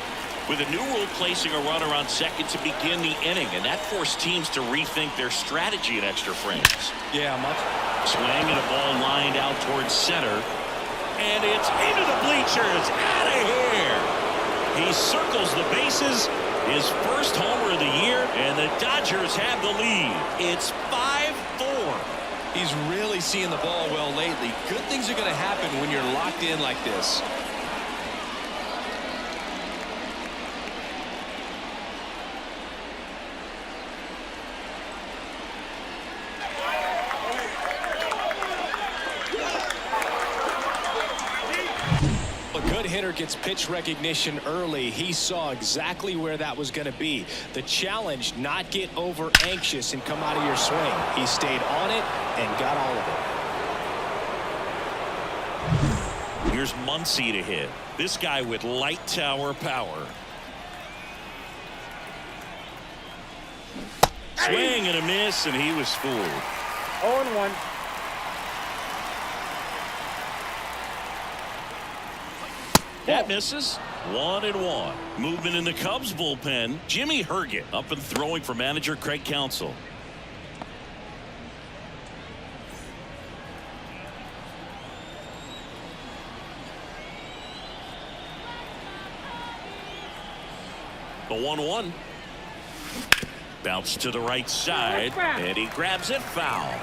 A: with a new rule placing a runner on second to begin the inning, and that forced teams to rethink their strategy in extra frames.
B: Yeah, much.
A: Swing and a ball lined out towards center, and it's into the bleachers, out of here. He circles the bases, his first homer of the year, and the Dodgers have the lead. It's 5-4.
B: He's really seeing the ball well lately. Good things are going to happen when you're locked in like this. A good hitter gets pitch recognition early. He saw exactly where that was going to be. The challenge, not get over anxious and come out of your swing. He stayed on it and got all of it.
A: Here's Muncy to hit. This guy with light tower power. Swing and a miss, and he was fooled.
E: 0-1.
A: That misses. 1-1. Movement in the Cubs bullpen. Jimmy Herget up and throwing for manager Craig Counsell. The 1-1. Bounce to the right side, and he grabs it foul.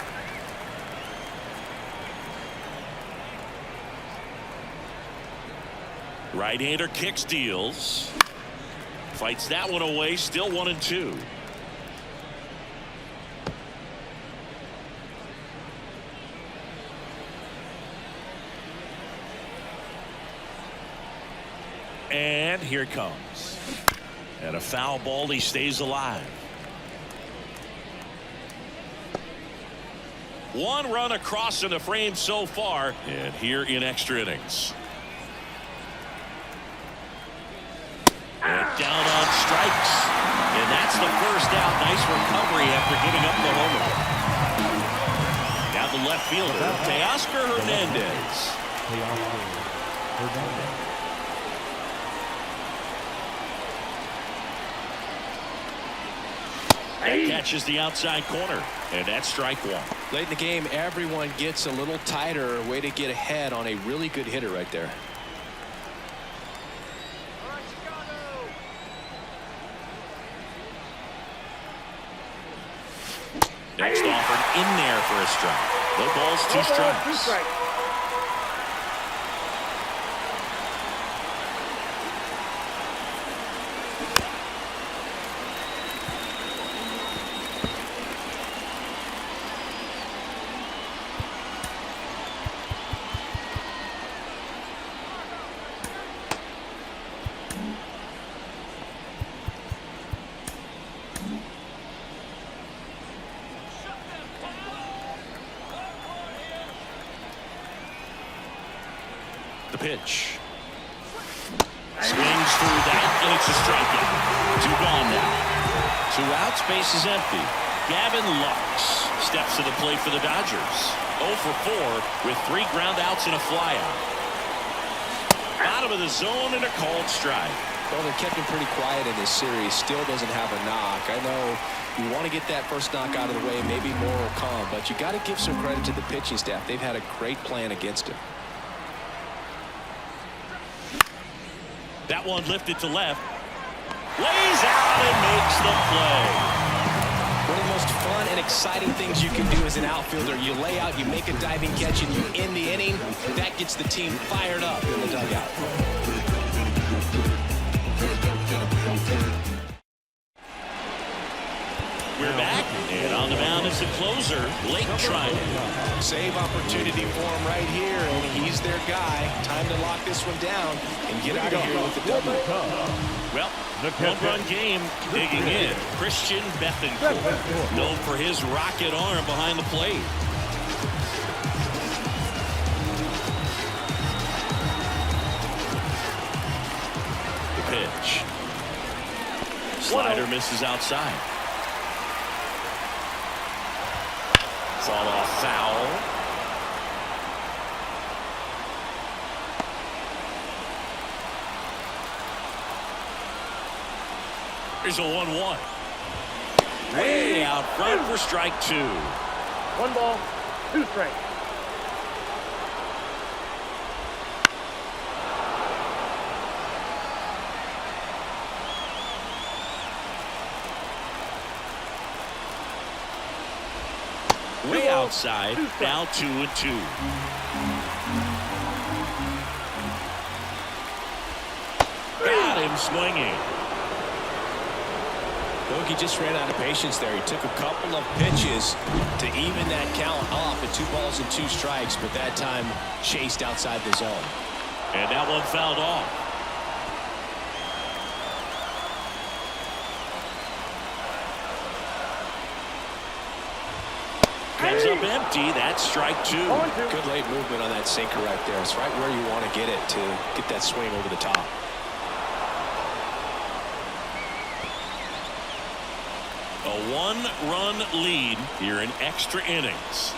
A: Right-hander kick steals. Fights that one away. Still 1-2. And here it comes. And a foul ball. He stays alive. One run across in the frame so far, and here in extra innings. And down on strikes. And that's the first out. Nice recovery after giving up the homer. Now the left fielder, Teoscar Hernandez. That catches the outside corner. And that's strike one.
B: Late in the game, everyone gets a little tighter. Way to get ahead on a really good hitter right there.
A: Next offered in there for a strike. No balls, 2 strikes. The pitch. Swings through that, and it's a strikeout. 2 gone now. 2 outs, base is empty. Gavin Lux steps to the plate for the Dodgers. 0 for 4 with 3 ground outs and a flyout. Bottom of the zone and a called strike.
B: Well, they're kept him pretty quiet in this series. Still doesn't have a knock. I know you want to get that first knock out of the way. Maybe more will come, but you got to give some credit to the pitching staff. They've had a great plan against him.
A: That one lifted to left. Lays out and makes the play.
B: One of the most fun and exciting things you can do as an outfielder. You lay out, you make a diving catch, and you end the inning. That gets the team fired up in the dugout.
A: We're back, and on the mound is the closer, Blake Treinen.
B: Save opportunity for him right here, and he's their guy. Time to lock this one down and get out of here with the double.
A: Well, one-run game digging in. Christian Bethancourt, known for his rocket arm behind the plate. The pitch. Slider misses outside. Fall off foul. Here's a 1-1. Way out front for strike 2.
E: 1 ball, 2 strikes.
A: Way outside, now 2-2. Got him swinging.
B: Bogey just ran out of patience there. He took a couple of pitches to even that count off at 2 balls and 2 strikes, but that time chased outside the zone.
A: And that one fouled off. Comes up empty. That's strike 2.
B: Good late movement on that sinker right there. It's right where you want to get it to get that swing over the top.
A: A 1-run lead here in extra innings.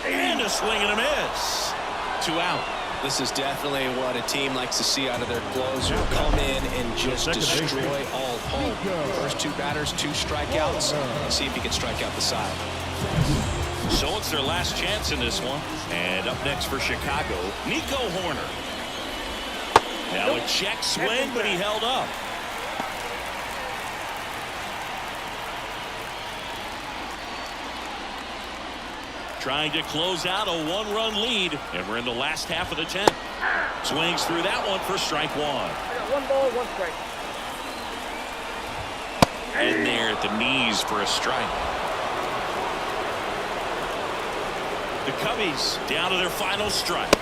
A: And a swing and a miss. 2 out.
B: This is definitely what a team likes to see out of their closer. Come in and just destroy all hope. First 2 batters, 2 strikeouts. Let's see if he can strike out the side.
A: So it's their last chance in this one. And up next for Chicago, Nico Hoerner. Now a check swing, but he held up. Trying to close out a 1-run lead, and we're in the last half of the 10th. Swings through that one for strike 1.
E: I got 1 ball, 1 strike.
A: In there at the knees for a strike. The Cubbies down to their final strike.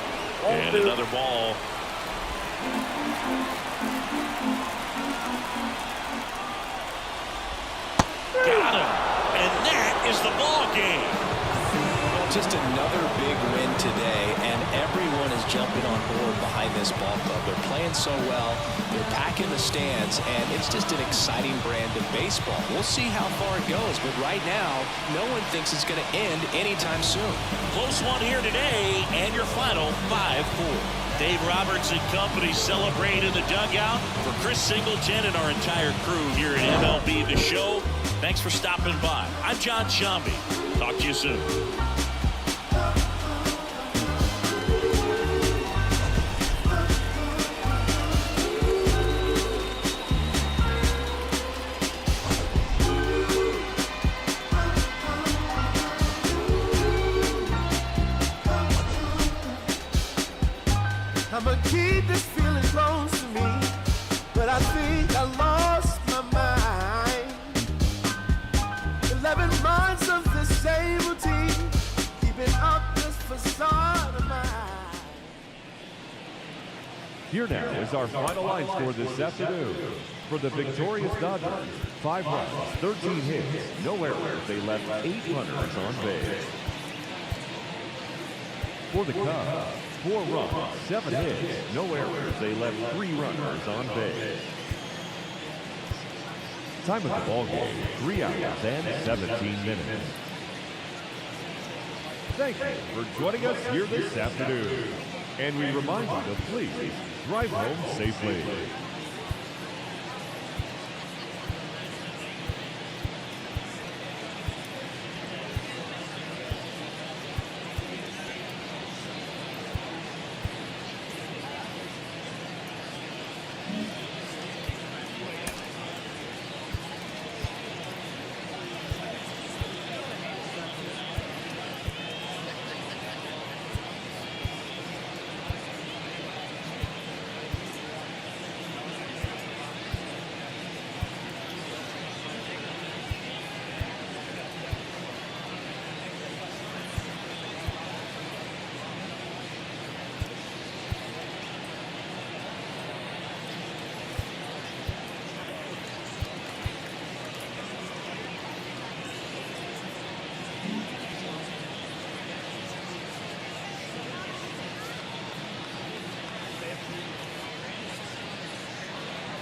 A: And another ball. Got him. And that is the ball game.
B: Just another big win today, and everyone is jumping on board behind this ball club. They're playing so well, they're packing the stands, and it's just an exciting brand of baseball. We'll see how far it goes, but right now, no one thinks it's going to end anytime soon.
A: Close one here today, and your final 5-4. Dave Roberts and company celebrate in the dugout. For Chris Singleton and our entire crew here at MLB The Show, thanks for stopping by. I'm John Sciambi. Talk to you soon.
H: I'ma keep this feeling close to me, but I think I lost my mind. 11 months of the same routine, keeping up this facade of mine.
D: Here now is our final line score this afternoon. For the victorious Dodgers, 5 runs, 13 hits, no errors. They left 8 runners on base. For the Cubs, 4 runs, 7 hits, no errors. They left 3 runners on base. Time of the ball game, 3 hours and 17 minutes. Thank you for joining us here this afternoon. And we remind you to please drive home safely.